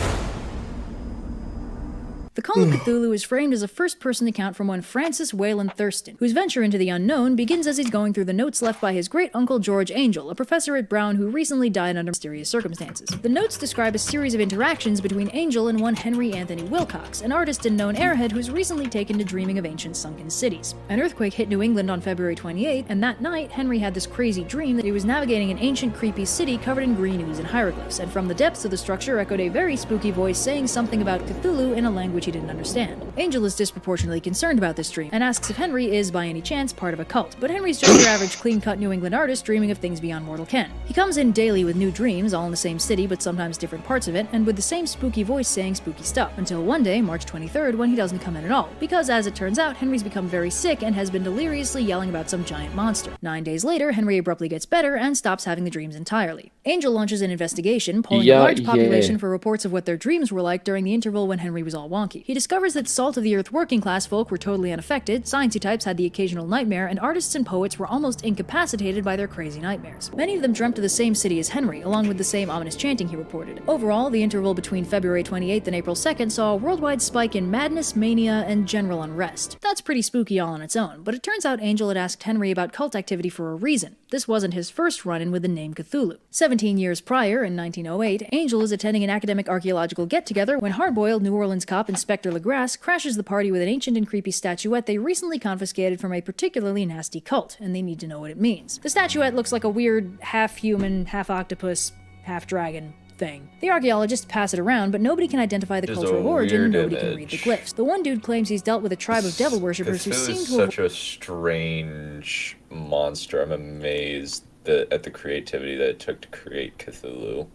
Speaker 5: The Call of Cthulhu is framed as a first-person account from one Francis Wayland Thurston, whose venture into the unknown begins as he's going through the notes left by his great-uncle George Angel, a professor at Brown who recently died under mysterious circumstances. The notes describe a series of interactions between Angel and one Henry Anthony Wilcox, an artist and known airhead who's recently taken to dreaming of ancient sunken cities. An earthquake hit New England on February 28, and that night, Henry had this crazy dream that he was navigating an ancient, creepy city covered in green ooze and hieroglyphs, and from the depths of the structure echoed a very spooky voice saying something about Cthulhu in a language he didn't understand. Angel is disproportionately concerned about this dream, and asks if Henry is, by any chance, part of a cult. But Henry's just your average clean-cut New England artist dreaming of things beyond mortal ken. He comes in daily with new dreams, all in the same city, but sometimes different parts of it, and with the same spooky voice saying spooky stuff. Until one day, March 23rd, when he doesn't come in at all. Because, as it turns out, Henry's become very sick and has been deliriously yelling about some giant monster. 9 days later, Henry abruptly gets better and stops having the dreams entirely. Angel launches an investigation, polling a large population for reports of what their dreams were like during the interval when Henry was all wonky. He discovers that salt-of-the-earth working-class folk were totally unaffected, sciencey types had the occasional nightmare, and artists and poets were almost incapacitated by their crazy nightmares. Many of them dreamt of the same city as Henry, along with the same ominous chanting he reported. Overall, the interval between February 28th and April 2nd saw a worldwide spike in madness, mania, and general unrest. That's pretty spooky all on its own, but it turns out Angel had asked Henry about cult activity for a reason. This wasn't his first run-in with the name Cthulhu. 17 years prior, in 1908, Angel is attending an academic archaeological get-together when hard-boiled New Orleans cop Inspector LeGrasse crashes the party with an ancient and creepy statuette they recently confiscated from a particularly nasty cult, and they need to know what it means. The statuette looks like a weird half-human, half-octopus, half-dragon thing. The archaeologists pass it around, but nobody can identify the cultural origin and nobody can read the glyphs. The one dude claims he's dealt with a tribe of devil worshippers who seem to have...
Speaker 3: such a strange monster. I'm amazed at the creativity that it took to create Cthulhu.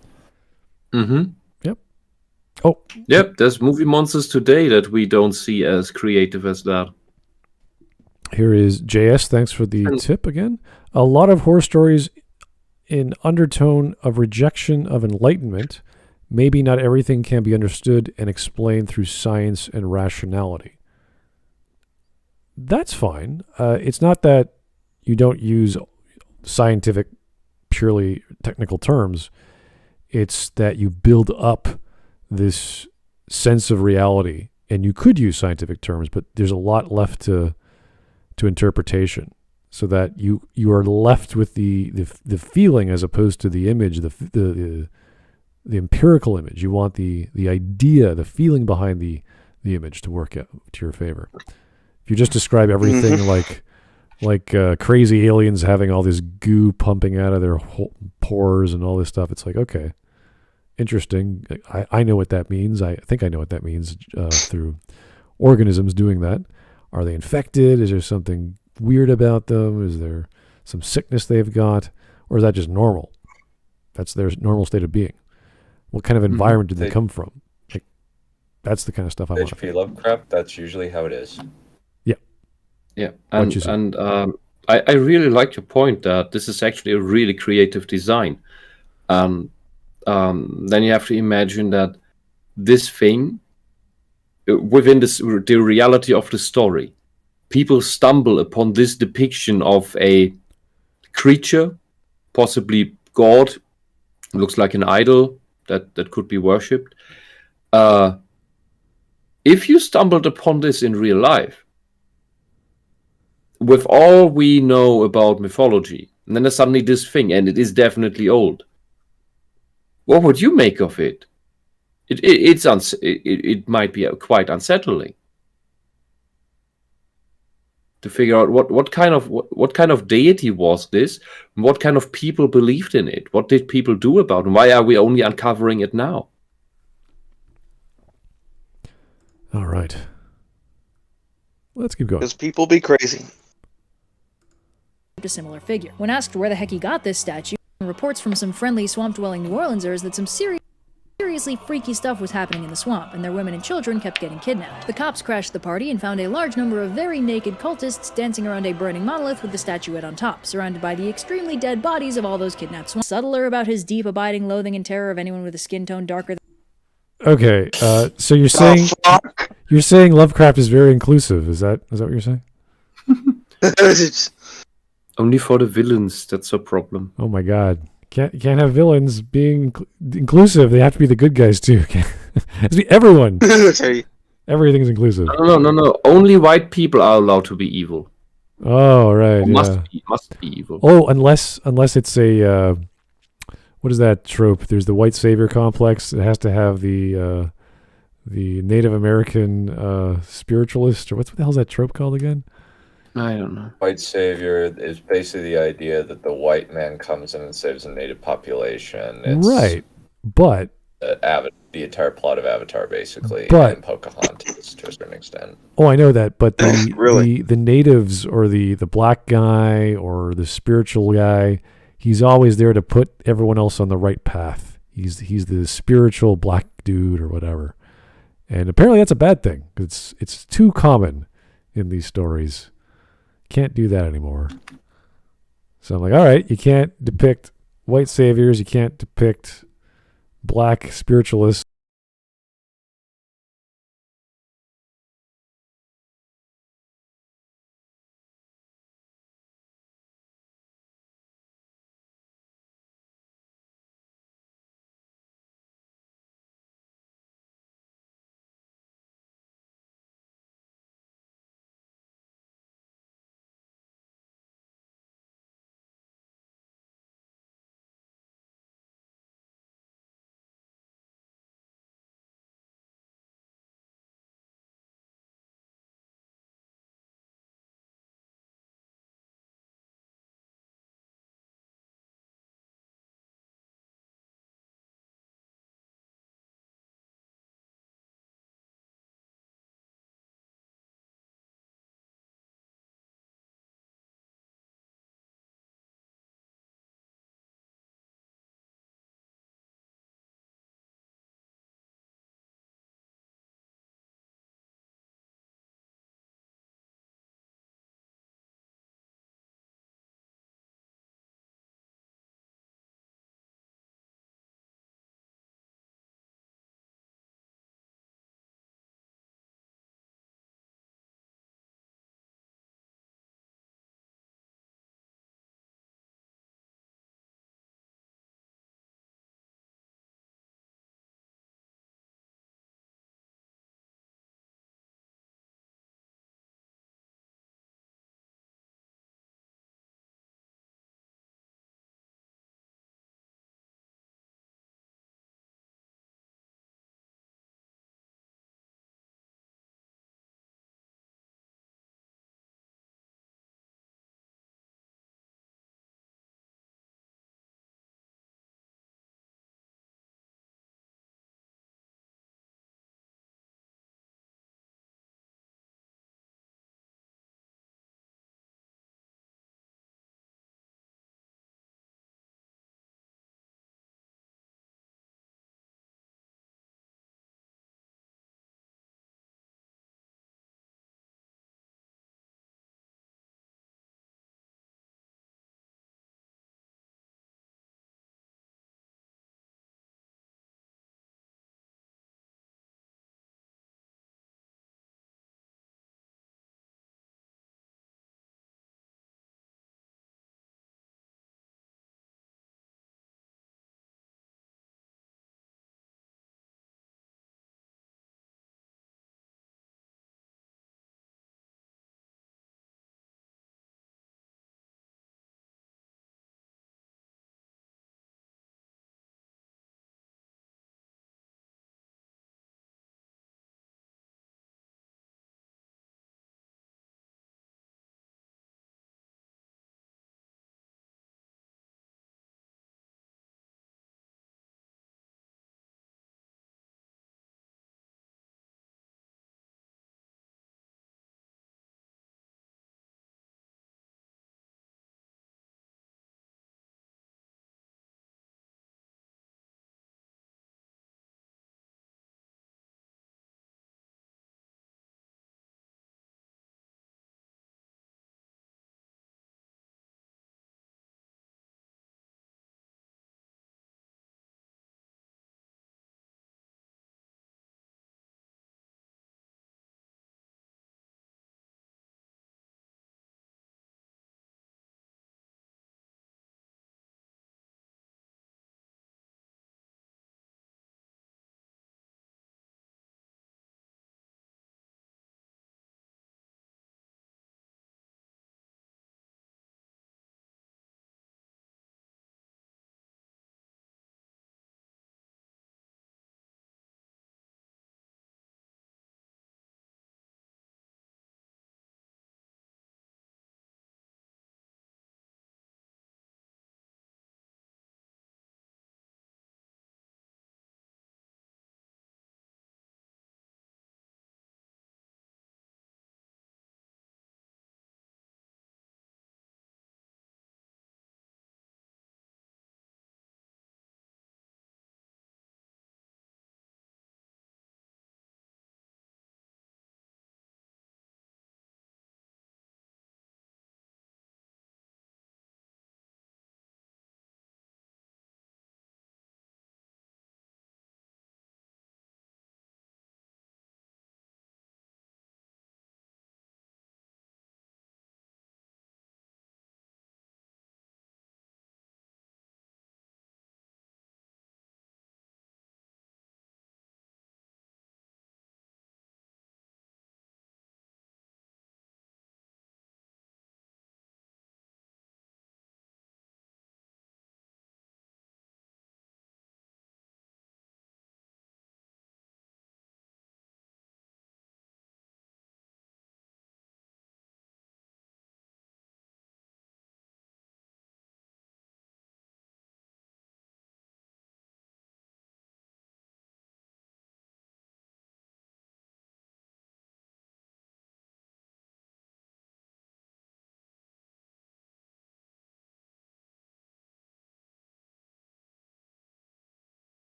Speaker 4: Mm-hmm.
Speaker 1: Yep. Oh.
Speaker 4: Yep, there's movie monsters today that we don't see as creative as that.
Speaker 1: Here is JS. Thanks for the tip again. A lot of horror stories in undertone of rejection of enlightenment. Maybe not everything can be understood and explained through science and rationality. That's fine. It's not that you don't use scientific, purely technical terms. It's that you build up this sense of reality, and you could use scientific terms, but there's a lot left to interpretation, so that you are left with the feeling as opposed to the image, the empirical image. You want the idea, the feeling behind the image to work out to your favor. If you just describe everything like like crazy aliens having all this goo pumping out of their pores and all this stuff. It's like, okay, interesting. I know what that means. I think I know what that means through organisms doing that. Are they infected? Is there something weird about them? Is there some sickness they've got? Or is that just normal? That's their normal state of being. What kind of environment did they come from? Like, that's the kind of stuff I want.
Speaker 3: H.P. Lovecraft, that's usually how it is.
Speaker 4: Yeah, and I really like your point that this is actually a really creative design. Then you have to imagine that this thing, within the reality of the story, people stumble upon this depiction of a creature, possibly God, looks like an idol that could be worshipped. If you stumbled upon this in real life, with all we know about mythology, and then there's suddenly this thing, and it is definitely old, what would you make of it? It might be quite unsettling to figure out what kind of deity was this, and what kind of people believed in it. What did people do about it? And why are we only uncovering it now?
Speaker 1: All right. Let's keep going.
Speaker 2: Because people be crazy.
Speaker 5: A similar figure. When asked where the heck he got this statue, reports from some friendly swamp-dwelling New Orleansers that some seriously freaky stuff was happening in the swamp, and their women and children kept getting kidnapped. The cops crashed the party and found a large number of very naked cultists dancing around a burning monolith with the statuette on top, surrounded by the extremely dead bodies of all those kidnapped swamp. Subtler about his deep, abiding loathing and terror of anyone with a skin tone darker than...
Speaker 1: Okay, so you're saying Lovecraft is very inclusive. Is that what you're saying?
Speaker 4: Only for the villains, that's a problem.
Speaker 1: Oh my God. Can't have villains being inclusive. They have to be the good guys too. It has to be everyone. Everything's inclusive.
Speaker 4: No. Only white people are allowed to be evil.
Speaker 1: Oh right.
Speaker 4: Must be evil.
Speaker 1: Oh, unless it's a what is that trope? There's the white savior complex. It has to have the Native American spiritualist, or what the hell is that trope called again?
Speaker 4: I don't know.
Speaker 3: White savior is basically the idea that the white man comes in and saves the native population. It's
Speaker 1: right, but
Speaker 3: the entire plot of Avatar, basically,
Speaker 1: but,
Speaker 3: and Pocahontas to a certain extent.
Speaker 1: Oh, I know that, but the
Speaker 2: Really?
Speaker 1: the natives or the black guy or the spiritual guy, he's always there to put everyone else on the right path. He's the spiritual black dude or whatever, and apparently that's a bad thing. It's too common in these stories. Can't do that anymore. So I'm like, all right, you can't depict white saviors, you can't depict black spiritualists.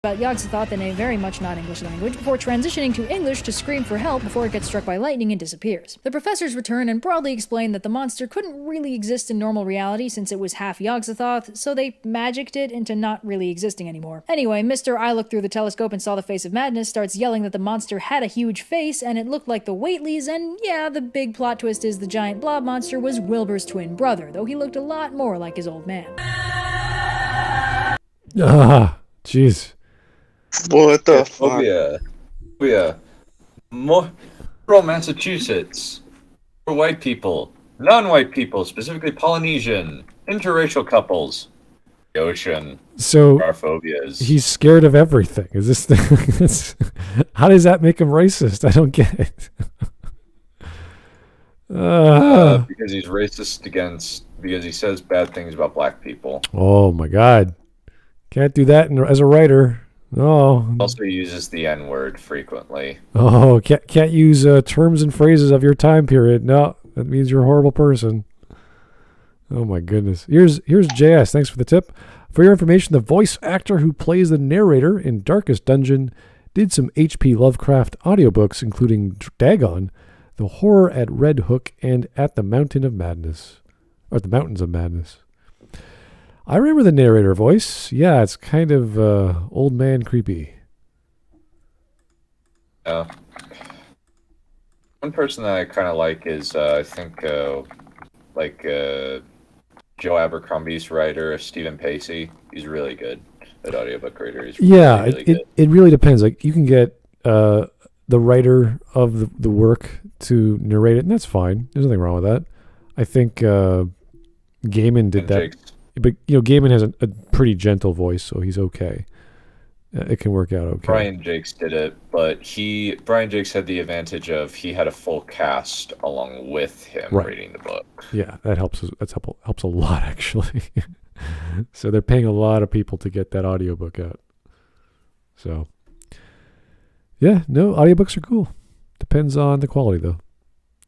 Speaker 5: about Yogg-Sothoth in a very much not English language before transitioning to English to scream for help before it gets struck by lightning and disappears. The professors return and broadly explain that the monster couldn't really exist in normal reality since it was half Yogg-Sothoth, so they magicked it into not really existing anymore. Anyway, Mr. I looked through the telescope and saw the face of madness starts yelling that the monster had a huge face and it looked like the Whateleys, and yeah, the big plot twist is the giant blob monster was Wilbur's twin brother, though he looked a lot more like his old man.
Speaker 1: Ah, jeez.
Speaker 2: What the fuck?
Speaker 3: Phobia. Rural Massachusetts. For white people. Non-white people, specifically Polynesian. Interracial couples. The ocean.
Speaker 1: So
Speaker 3: our phobias.
Speaker 1: He's scared of everything. Is this the, how does that make him racist? I don't get it.
Speaker 3: Because he's racist because he says bad things about black people.
Speaker 1: Oh my God. Can't do that as a writer. Oh.
Speaker 3: Also uses the N-word frequently.
Speaker 1: Oh, can't use terms and phrases of your time period. No, that means you're a horrible person. Oh my goodness. Here's JS. Thanks for the tip. For your information, the voice actor who plays the narrator in Darkest Dungeon did some H.P. Lovecraft audiobooks, including Dagon, The Horror at Red Hook, and At the Mountain of Madness. Or The Mountains of Madness. I remember the narrator voice. Yeah, it's kind of old man creepy.
Speaker 3: Yeah. One person that I kind of like is, I think, Joe Abercrombie's writer, Stephen Pacey. He's really good at audiobook reader. He's
Speaker 1: it really depends. Like, you can get the writer of the work to narrate it, and that's fine. There's nothing wrong with that. I think Gaiman did that.
Speaker 3: Jake's.
Speaker 1: But, Gaiman has a pretty gentle voice, so he's okay. It can work out okay.
Speaker 3: Brian Jakes did it, but Brian Jakes had the advantage of he had a full cast along with him reading the book.
Speaker 1: Yeah, that helps. Helps a lot, actually. So they're paying a lot of people to get that audiobook out. So, yeah, no, audiobooks are cool. Depends on the quality, though.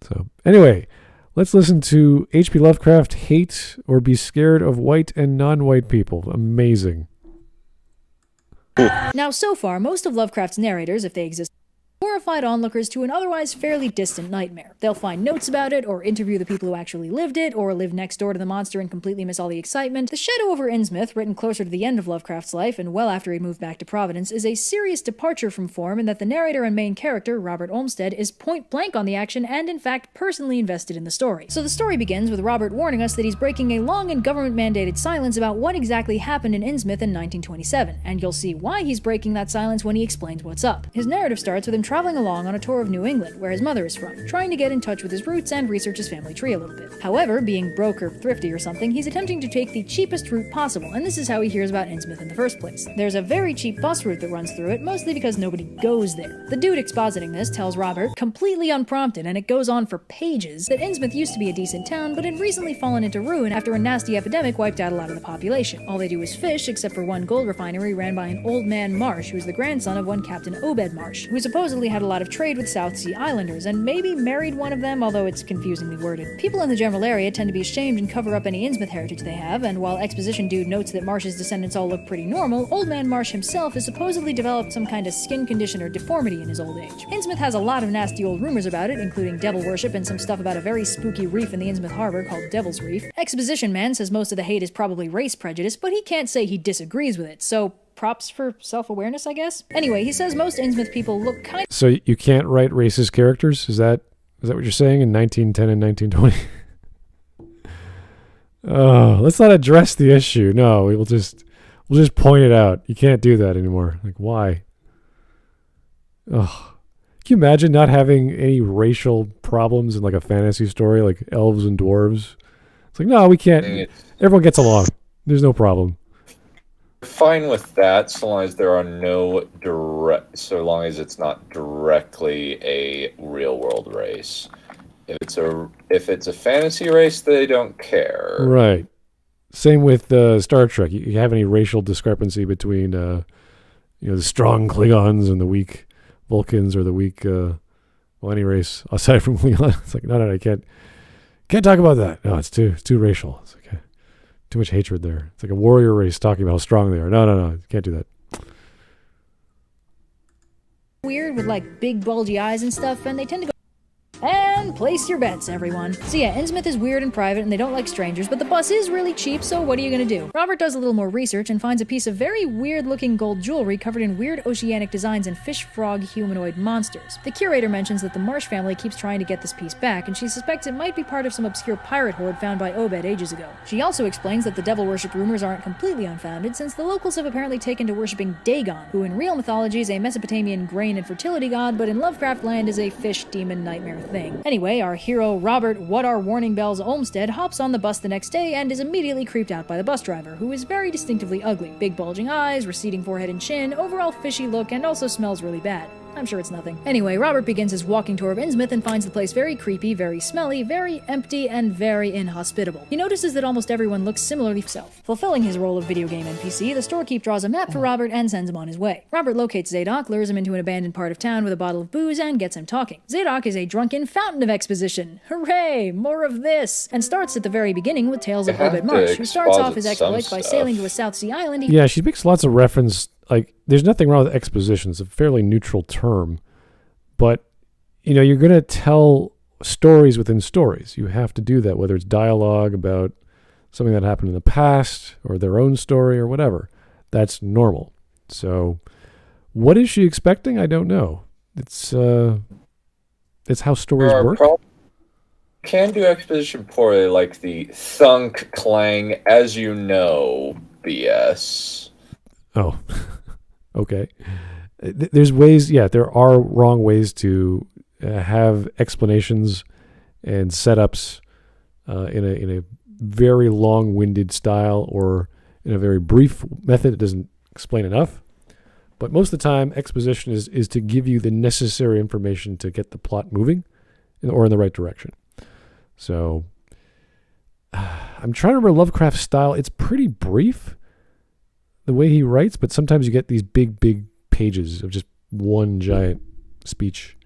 Speaker 1: So, anyway, let's listen to H.P. Lovecraft hate or be scared of white and non-white people. Amazing.
Speaker 5: Now, so far, most of Lovecraft's narrators, if they exist, horrified onlookers to an otherwise fairly distant nightmare. They'll find notes about it, or interview the people who actually lived it, or live next door to the monster and completely miss all the excitement. The Shadow over Innsmouth, written closer to the end of Lovecraft's life and well after he moved back to Providence, is a serious departure from form in that the narrator and main character, Robert Olmsted, is point blank on the action and, in fact, personally invested in the story. So the story begins with Robert warning us that he's breaking a long and government-mandated silence about what exactly happened in Innsmouth in 1927, and you'll see why he's breaking that silence when he explains what's up. His narrative starts with him traveling along on a tour of New England, where his mother is from, trying to get in touch with his roots and research his family tree a little bit. However, being broke or thrifty or something, he's attempting to take the cheapest route possible, and this is how he hears about Innsmouth in the first place. There's a very cheap bus route that runs through it, mostly because nobody goes there. The dude expositing this tells Robert, completely unprompted, and it goes on for pages, that Innsmouth used to be a decent town, but had recently fallen into ruin after a nasty epidemic wiped out a lot of the population. All they do is fish, except for one gold refinery ran by an old man Marsh, who's the grandson of one Captain Obed Marsh, who supposedly had a lot of trade with South Sea Islanders, and maybe married one of them, although it's confusingly worded. People in the general area tend to be ashamed and cover up any Innsmouth heritage they have, and while Exposition Dude notes that Marsh's descendants all look pretty normal, Old Man Marsh himself has supposedly developed some kind of skin condition or deformity in his old age. Innsmouth has a lot of nasty old rumors about it, including devil worship and some stuff about a very spooky reef in the Innsmouth harbor called Devil's Reef. Exposition Man says most of the hate is probably race prejudice, but he can't say he disagrees with it, so props for self-awareness, I guess? Anyway, he says most Innsmouth people look kind of...
Speaker 1: So you can't write racist characters? Is that what you're saying in 1910 and 1920? Oh, let's not address the issue. No, we'll just point it out. You can't do that anymore. Like, why? Oh, can you imagine not having any racial problems in like a fantasy story, like elves and dwarves? It's like, no, we can't. Everyone gets along. There's no problem.
Speaker 3: Fine with that, so long as there are so long as it's not directly a real world race. If it's a fantasy race, they don't care.
Speaker 1: Right. Same with Star Trek. You have any racial discrepancy between the strong Klingons and the weak Vulcans, or the weak any race aside from Klingon? It's like no, I can't talk about that. No, it's too racial. It's okay. Too much hatred there. It's like a warrior race talking about how strong they are. No, you can't do that.
Speaker 5: weird with like big bulgy eyes and stuff, and they tend to go. And place your bets, everyone. So yeah, Innsmouth is weird and private, and they don't like strangers, but the bus is really cheap, so what are you gonna do? Robert does a little more research and finds a piece of very weird-looking gold jewelry covered in weird oceanic designs and fish frog humanoid monsters. The curator mentions that the Marsh family keeps trying to get this piece back, and she suspects it might be part of some obscure pirate hoard found by Obed ages ago. She also explains that the devil worship rumors aren't completely unfounded, since the locals have apparently taken to worshipping Dagon, who in real mythology is a Mesopotamian grain and fertility god, but in Lovecraft land is a fish demon nightmare thing. Anyway, our hero Robert What Are Warning Bells Olmsted hops on the bus the next day and is immediately creeped out by the bus driver, who is very distinctively ugly. Big bulging eyes, receding forehead and chin, overall fishy look, and also smells really bad. I'm sure it's nothing. Anyway, Robert begins his walking tour of Innsmouth and finds the place very creepy, very smelly, very empty, and very inhospitable. He notices that almost everyone looks similarly himself. Fulfilling his role of video game NPC, the storekeep draws a map for Robert and sends him on his way. Robert locates Zadok, lures him into an abandoned part of town with a bottle of booze, and gets him talking. Zadok is a drunken fountain of exposition. Hooray! More of this! And starts at the very beginning with tales of Obed Marsh, who starts off his exploits by sailing to a South Sea island.
Speaker 1: Yeah, she makes lots of reference. Like, there's nothing wrong with exposition. It's a fairly neutral term. But, you know, you're going to tell stories within stories. You have to do that, whether it's dialogue about something that happened in the past or their own story or whatever. That's normal. So what is she expecting? I don't know. It's how stories work.
Speaker 3: Can do exposition poorly, like the thunk clang, as you know, BS.
Speaker 1: Oh, okay. There's ways, there are wrong ways to have explanations and setups in a very long-winded style or in a very brief method. It doesn't explain enough. But most of the time, exposition is to give you the necessary information to get the plot moving or in the right direction. So I'm trying to remember Lovecraft's style. It's pretty brief, the way he writes, but sometimes you get these big pages of just one giant speech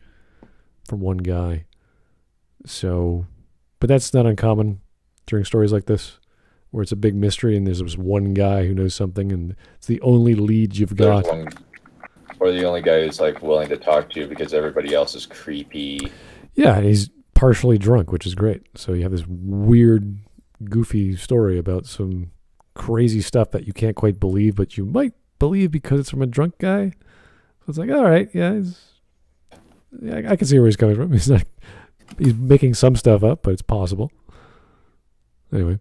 Speaker 1: from one guy. So, but that's not uncommon during stories like this, where it's a big mystery and there's this one guy who knows something and it's the only lead you've got.
Speaker 3: Or the only guy who's like willing to talk to you because everybody else is creepy.
Speaker 1: Yeah, and he's partially drunk, which is great. So you have this weird, goofy story about some crazy stuff that you can't quite believe, but you might believe because it's from a drunk guy. So it's like, all right, I can see where he's coming from. He's making some stuff up, but it's possible. Anyway.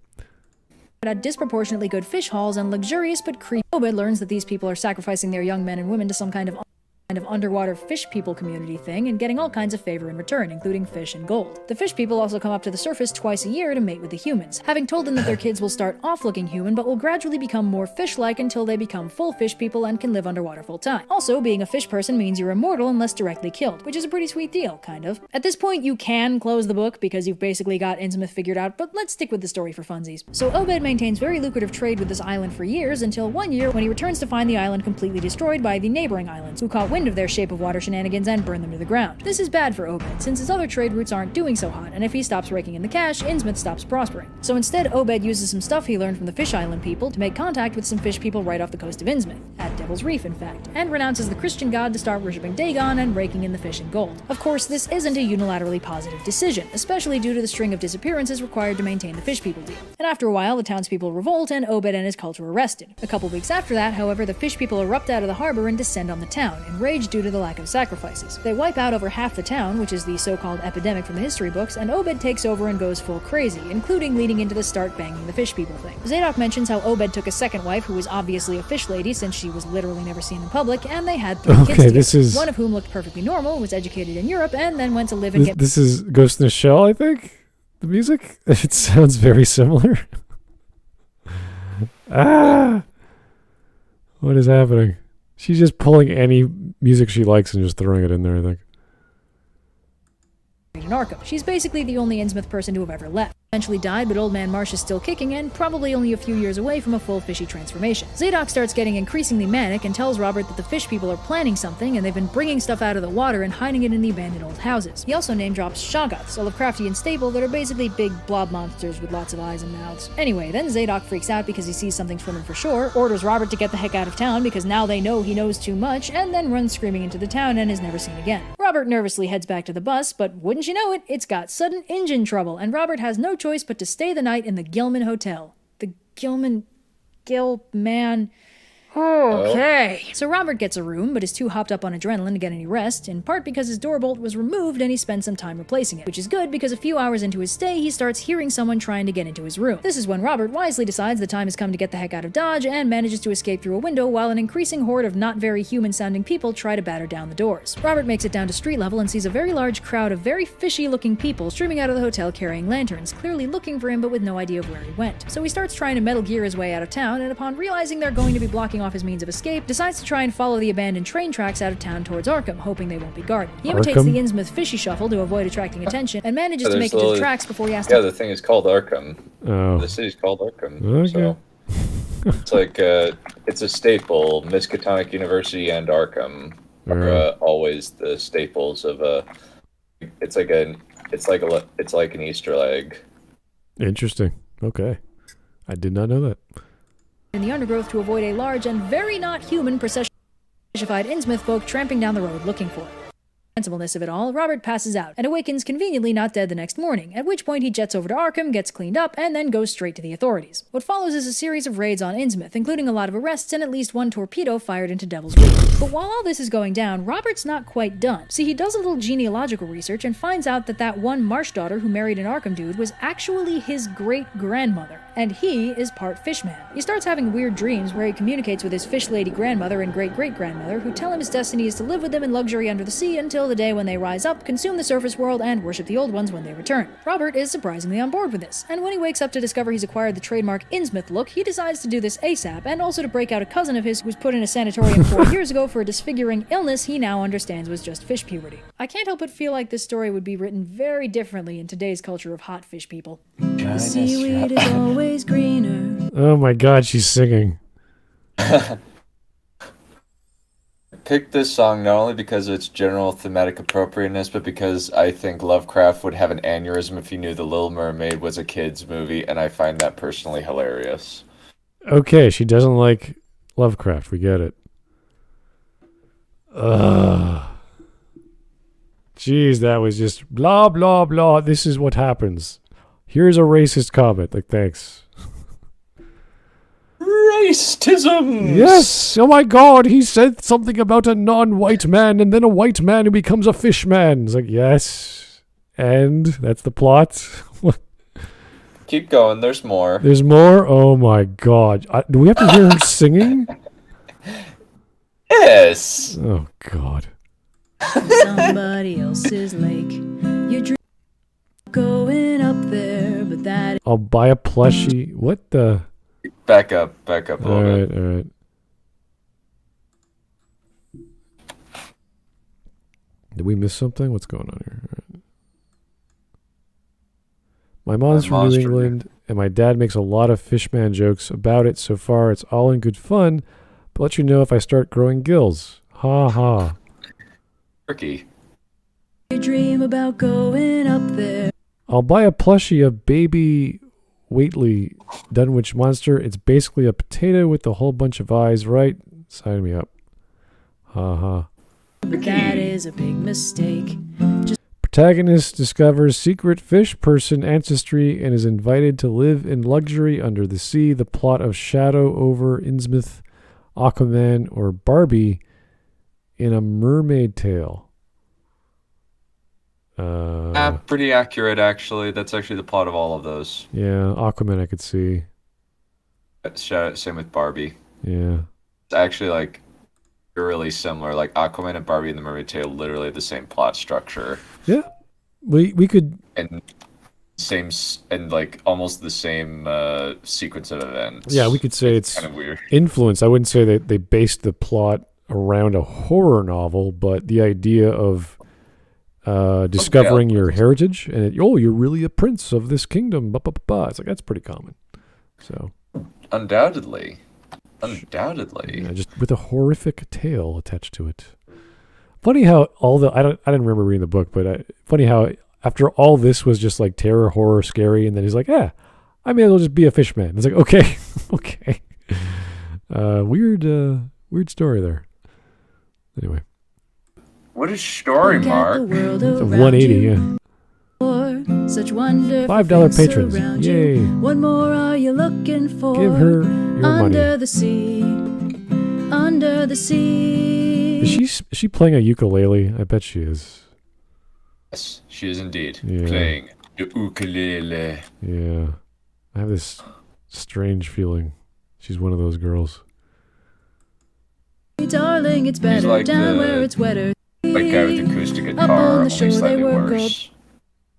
Speaker 5: At disproportionately good fish hauls and luxurious but creepy. Obed learns that these people are sacrificing their young men and women to some kind of underwater fish people community thing and getting all kinds of favor in return, including fish and gold. The fish people also come up to the surface twice a year to mate with the humans, having told them that their kids will start off looking human but will gradually become more fish-like until they become full fish people and can live underwater full-time. Also, being a fish person means you're immortal unless directly killed, which is a pretty sweet deal, kind of. At this point, you can close the book because you've basically got Innsmouth figured out, but let's stick with the story for funsies. So Obed maintains very lucrative trade with this island for years until one year when he returns to find the island completely destroyed by the neighboring islands, who caught wind of their shape of water shenanigans and burn them to the ground. This is bad for Obed, since his other trade routes aren't doing so hot, and if he stops raking in the cash, Innsmouth stops prospering. So instead, Obed uses some stuff he learned from the Fish Island people to make contact with some fish people right off the coast of Innsmouth, at Devil's Reef in fact, and renounces the Christian god to start worshipping Dagon and raking in the fish and gold. Of course, this isn't a unilaterally positive decision, especially due to the string of disappearances required to maintain the fish people deal. And after a while, the townspeople revolt and Obed and his cult are arrested. A couple weeks after that, however, the fish people erupt out of the harbor and descend on the town, enraged due to the lack of sacrifices. They wipe out over half the town, which is the so-called epidemic from the history books, and Obed takes over and goes full crazy, including leading into the start banging the fish people thing. Zadok mentions how Obed took a second wife who was obviously a fish lady since she was literally never seen in public, and they had 3 kids together. One of whom looked perfectly normal, was educated in Europe, and then went to live and
Speaker 1: This is Ghost in the Shell, I think? The music? It sounds very similar. What is happening? She's just pulling any music she likes and just throwing it in there, I think.
Speaker 5: Arkham. She's basically the only Innsmouth person to have ever left. eventually died, but Old Man Marsh is still kicking and probably only a few years away from a full fishy transformation. Zadok starts getting increasingly manic and tells Robert that the fish people are planning something and they've been bringing stuff out of the water and hiding it in the abandoned old houses. He also name drops Shoggoths, a Lovecraftian staple that are basically big blob monsters with lots of eyes and mouths. Anyway, then Zadok freaks out because he sees something swimming for shore, orders Robert to get the heck out of town because now they know he knows too much, and then runs screaming into the town and is never seen again. Robert nervously heads back to the bus, but wouldn't you know it, it's got sudden engine trouble, and Robert has no choice but to stay the night in the Gilman Hotel. The Gilman... Okay. So Robert gets a room, but is too hopped up on adrenaline to get any rest, in part because his door bolt was removed and he spent some time replacing it, which is good because a few hours into his stay, he starts hearing someone trying to get into his room. This is when Robert wisely decides the time has come to get the heck out of Dodge and manages to escape through a window while an increasing horde of not very human-sounding people try to batter down the doors. Robert makes it down to street level and sees a very large crowd of very fishy-looking people streaming out of the hotel carrying lanterns, clearly looking for him but with no idea of where he went. So he starts trying to Metal Gear his way out of town, and upon realizing they're going to be blocking off his means of escape, decides to try and follow the abandoned train tracks out of town towards Arkham, hoping they won't be guarded. He imitates the Innsmouth fishy shuffle to avoid attracting attention, and manages to make it to the tracks before he has to...
Speaker 3: Yeah, the thing is called Arkham.
Speaker 1: Oh.
Speaker 3: The city's called Arkham.
Speaker 1: Okay.
Speaker 3: So it's like it's a staple. Miskatonic University and Arkham are always the staples of a. It's like an Easter egg.
Speaker 1: Interesting. Okay, I did not know that.
Speaker 5: In the undergrowth to avoid a large and very not human procession of Innsmouth folk tramping down the road looking for it. Sensibleness of it all, Robert passes out and awakens conveniently not dead the next morning, at which point he jets over to Arkham, gets cleaned up, and then goes straight to the authorities. What follows is a series of raids on Innsmouth, including a lot of arrests and at least one torpedo fired into Devil's Reach. But while all this is going down, Robert's not quite done. See, he does a little genealogical research and finds out that that one Marsh daughter who married an Arkham dude was actually his great-grandmother, and he is part fishman. He starts having weird dreams where he communicates with his fish lady grandmother and great-great-grandmother, who tell him his destiny is to live with them in luxury under the sea until the day when they rise up, consume the surface world, and worship the old ones when they return. Robert is surprisingly on board with this, and when he wakes up to discover he's acquired the trademark Innsmouth look, he decides to do this ASAP, and also to break out a cousin of his who was put in a sanatorium 4 years ago for a disfiguring illness he now understands was just fish puberty. I can't help but feel like this story would be written very differently in today's culture of hot fish people. The seaweed is always greener.
Speaker 1: Oh my god, she's singing.
Speaker 3: Picked this song not only because of its general thematic appropriateness, but because I think Lovecraft would have an aneurysm if he knew The Little Mermaid was a kid's movie, and I find that personally hilarious.
Speaker 1: Okay, she doesn't like Lovecraft. We get it. Jeez, that was just blah, blah, blah. This is what happens. Here's a racist comment. Like, thanks.
Speaker 3: Racism!
Speaker 1: Yes! Oh my god, he said something about a non-white man and then a white man who becomes a fish man. It's like, yes. And that's the plot.
Speaker 3: Keep going, there's more.
Speaker 1: There's more? Oh my god. Do we have to hear her singing?
Speaker 3: Yes!
Speaker 1: Oh god.
Speaker 5: Somebody else's lake. You dream going up there, but that...
Speaker 1: I'll buy a plushie. What the...
Speaker 3: Back up a little bit.
Speaker 1: Alright. Did we miss something? What's going on here? Right. My mom's from New England, and my dad makes a lot of fishman jokes about it. So far, it's all in good fun, but let you know if I start growing gills. Ha ha.
Speaker 3: Tricky.
Speaker 5: You dream about going up there.
Speaker 1: I'll buy a plushie of baby Waitley Dunwich monster. It's basically a potato with a whole bunch of eyes, right? Sign me up. Ha ha.
Speaker 5: That is a big mistake.
Speaker 1: Protagonist discovers secret fish person ancestry and is invited to live in luxury under the sea. The plot of Shadow over Innsmouth, Aquaman, or Barbie in a mermaid tale.
Speaker 3: Pretty accurate, actually. That's actually the plot of all of those.
Speaker 1: Yeah, Aquaman I could see.
Speaker 3: Same with Barbie.
Speaker 1: Yeah.
Speaker 3: It's actually, like, really similar. Like, Aquaman and Barbie in the Mermaid Tale, literally the same plot structure.
Speaker 1: Yeah. We could...
Speaker 3: And like, almost the same sequence of events.
Speaker 1: Yeah, we could say it's
Speaker 3: kind of weird.
Speaker 1: Influence. I wouldn't say that they based the plot around a horror novel, but the idea of discovering your heritage, and you're really a prince of this kingdom. It's like that's pretty common. So
Speaker 3: undoubtedly,
Speaker 1: yeah, just with a horrific tale attached to it. Funny how I didn't remember reading the book, but funny how after all this was just like terror, horror, scary, and then he's like, yeah, I may as well just be a fish man. It's like, okay, okay. Weird story there. Anyway.
Speaker 3: What a story, Mark.
Speaker 1: It's a 180, yeah.
Speaker 5: Such wonderful
Speaker 1: $5 patrons. Yay.
Speaker 5: What more are you looking for?
Speaker 1: Give her your
Speaker 5: under
Speaker 1: money.
Speaker 5: the sea. Under the sea.
Speaker 1: Is she playing a ukulele? I bet she is.
Speaker 3: Yes, she is indeed
Speaker 1: Yeah.
Speaker 3: playing the ukulele.
Speaker 1: Yeah. I have this strange feeling she's one of those girls.
Speaker 5: Darling, it's better
Speaker 3: like
Speaker 5: down
Speaker 3: the-
Speaker 5: where it's wetter.
Speaker 3: Like guy with acoustic
Speaker 5: Up
Speaker 3: guitar,
Speaker 5: on the
Speaker 3: only
Speaker 5: shore they
Speaker 3: slightly
Speaker 5: work
Speaker 3: worse.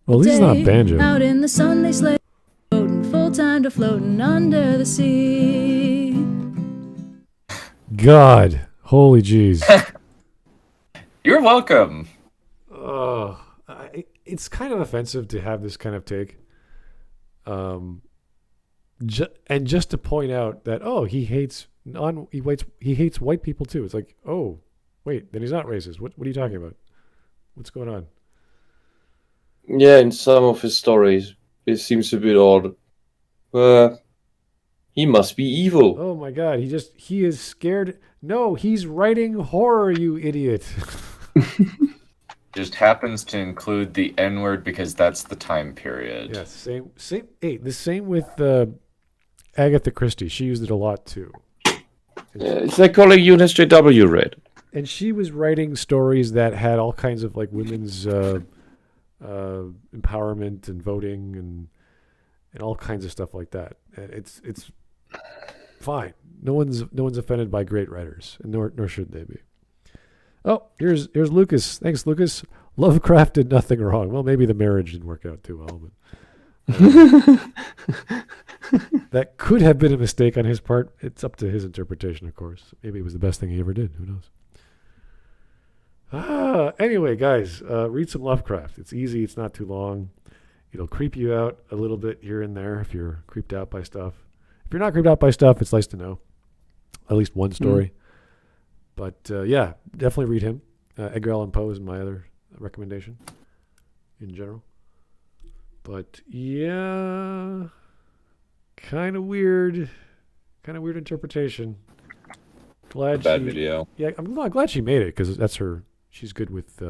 Speaker 1: Well, at least it's not banjo.
Speaker 5: Out in the sun they slay, floating full time to floating under the sea.
Speaker 1: God. Holy jeez.
Speaker 3: You're welcome.
Speaker 1: It's kind of offensive to have this kind of take. And just to point out that he hates white people too. It's like, oh, wait, then he's not racist. What are you talking about? What's going on?
Speaker 4: Yeah, in some of his stories, it seems a bit odd. He must be evil.
Speaker 1: Oh my God, he is scared. No, he's writing horror, you idiot.
Speaker 3: Just happens to include the N-word because that's the time period.
Speaker 1: Yeah, same. Hey, the same with Agatha Christie. She used it a lot too.
Speaker 4: Yeah, it's like calling UNSJW red.
Speaker 1: And she was writing stories that had all kinds of like women's empowerment and voting and all kinds of stuff like that. And it's fine. No one's offended by great writers, and nor should they be. Oh, here's Lucas. Thanks, Lucas. Lovecraft did nothing wrong. Well, maybe the marriage didn't work out too well, but that could have been a mistake on his part. It's up to his interpretation, of course. Maybe it was the best thing he ever did. Who knows? Anyway, guys, read some Lovecraft. It's easy. It's not too long. It'll creep you out a little bit here and there if you're creeped out by stuff. If you're not creeped out by stuff, it's nice to know at least one story. But yeah, definitely read him. Edgar Allan Poe is my other recommendation in general. But yeah, kind of weird interpretation. Glad
Speaker 3: Bad video.
Speaker 1: Yeah, I'm glad she made it because that's her. She's good with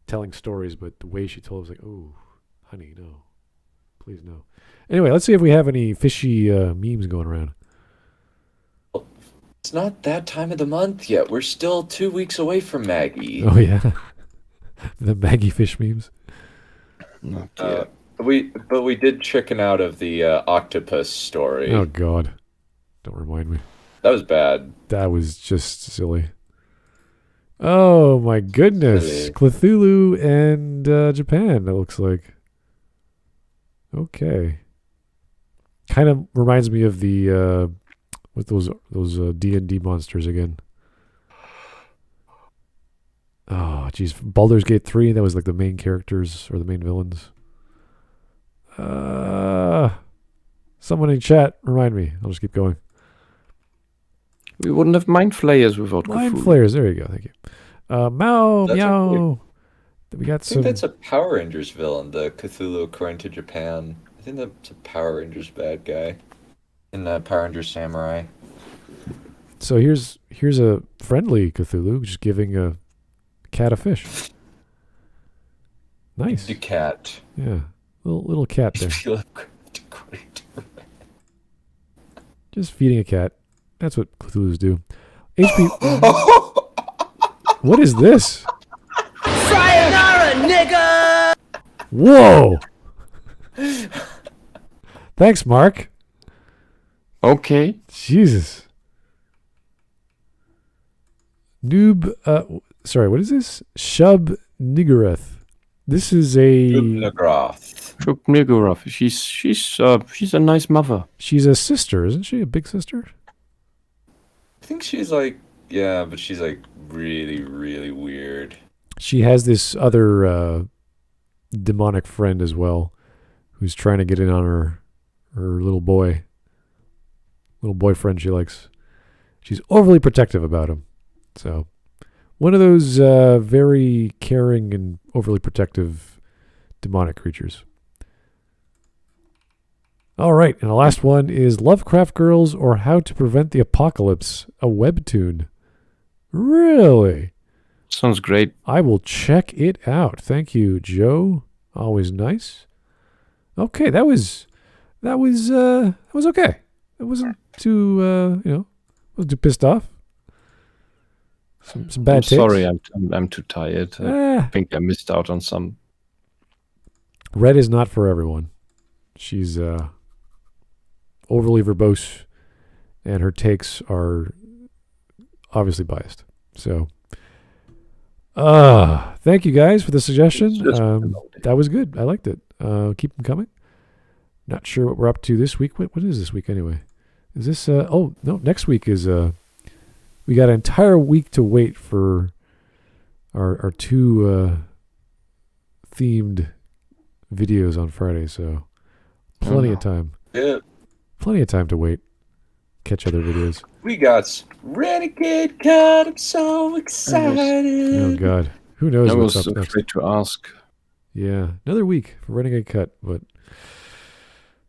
Speaker 1: telling stories, but the way she told it was like, oh, honey, no, please no. Anyway, let's see if we have any fishy memes going around.
Speaker 3: It's not that time of the month yet. We're still 2 weeks away from Maggie.
Speaker 1: Oh yeah, the Maggie fish memes.
Speaker 3: We did chicken out of the octopus story.
Speaker 1: Oh God, don't remind me.
Speaker 3: That was bad.
Speaker 1: That was just silly. Oh my goodness,
Speaker 3: Silly.
Speaker 1: Cthulhu and Japan. It looks like. Okay. Kind of reminds me of the with those D&D monsters again. Oh, geez. Baldur's Gate 3, that was like the main characters or the main villains. Someone in chat, remind me. I'll just keep going.
Speaker 4: We wouldn't have mind flayers without
Speaker 1: Mind
Speaker 4: Cthulhu.
Speaker 1: flayers, there you go. Thank you. Meow,
Speaker 3: That's
Speaker 1: meow. We got
Speaker 3: I think
Speaker 1: some.
Speaker 3: that's a Power Rangers villain, the Cthulhu according to Japan. I think that's a Power Rangers bad guy. In the Power Rangers Samurai.
Speaker 1: So here's a friendly Cthulhu just giving a cat a fish. Nice.
Speaker 3: The cat.
Speaker 1: Yeah. Little cat there.
Speaker 3: Lovecraft according to
Speaker 1: Just feeding a cat. That's what Cthulhu's do. HP. What is this?
Speaker 6: Sayonara, nigga!
Speaker 1: Whoa! Thanks, Mark.
Speaker 4: Okay.
Speaker 1: Jesus. Noob. Sorry, what is this? Shub Niggereth. This is a.
Speaker 3: Nagroth.
Speaker 4: Shuknigurov. She's a nice mother.
Speaker 1: She's a sister, isn't she? A big sister?
Speaker 3: I think she's like, yeah, but she's like really, really weird.
Speaker 1: She has this other demonic friend as well, who's trying to get in on her little boyfriend she likes. She's overly protective about him. So, one of those very caring and overly protective demonic creatures. All right, and the last one is Lovecraft Girls or How to Prevent the Apocalypse, a webtoon. Really?
Speaker 4: Sounds great.
Speaker 1: I will check it out. Thank you, Joe. Always nice. Okay, that was okay. It wasn't too wasn't too pissed off. Some bad
Speaker 4: I'm
Speaker 1: takes.
Speaker 4: sorry, I'm too tired. I think I missed out on some.
Speaker 1: Red is not for everyone. She's overly verbose, and her takes are obviously biased. So, thank you guys for the suggestion. That was good. I liked it. Keep them coming. Not sure what we're up to this week. What is this week anyway? Is this? Oh no, next week is. We got an entire week to wait for our two themed videos on Friday. So plenty of time.
Speaker 3: Yeah.
Speaker 1: Plenty of time to wait. Catch other videos.
Speaker 3: We got Renegade Cut. I'm so excited.
Speaker 1: Oh God, who knows
Speaker 4: I
Speaker 1: what's
Speaker 4: was
Speaker 1: up next?
Speaker 4: afraid to ask.
Speaker 1: Yeah, another week for Renegade Cut. But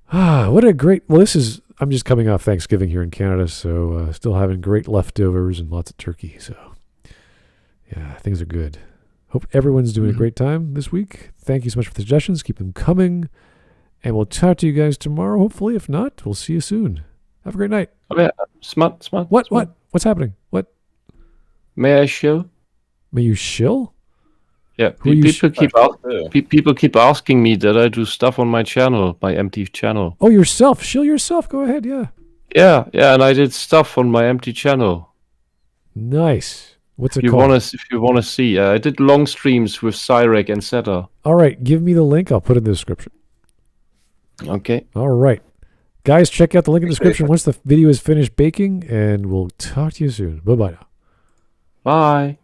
Speaker 1: what a great. Well, this is. I'm just coming off Thanksgiving here in Canada, so still having great leftovers and lots of turkey. So yeah, things are good. Hope everyone's doing a great time this week. Thank you so much for the suggestions. Keep them coming. And we'll talk to you guys tomorrow, hopefully. If not, we'll see you soon. Have a great night.
Speaker 4: Oh, yeah. Smart.
Speaker 1: What?
Speaker 4: Smart.
Speaker 1: What's happening? What?
Speaker 4: May I show?
Speaker 1: May you shill?
Speaker 4: Yeah,
Speaker 1: Who you
Speaker 4: people keep asking me that I do stuff on my channel, my empty channel.
Speaker 1: Oh, yourself. Shill yourself. Go ahead, yeah.
Speaker 4: Yeah, and I did stuff on my empty channel.
Speaker 1: Nice. What's it
Speaker 4: If
Speaker 1: called?
Speaker 4: you want to see, I did long streams with Cyrek and Zeta.
Speaker 1: All right, give me the link. I'll put it in the description.
Speaker 4: Okay.
Speaker 1: All right. Guys, check out the link in the description once the video is finished baking, and we'll talk to you soon. Bye-bye now.
Speaker 4: Bye.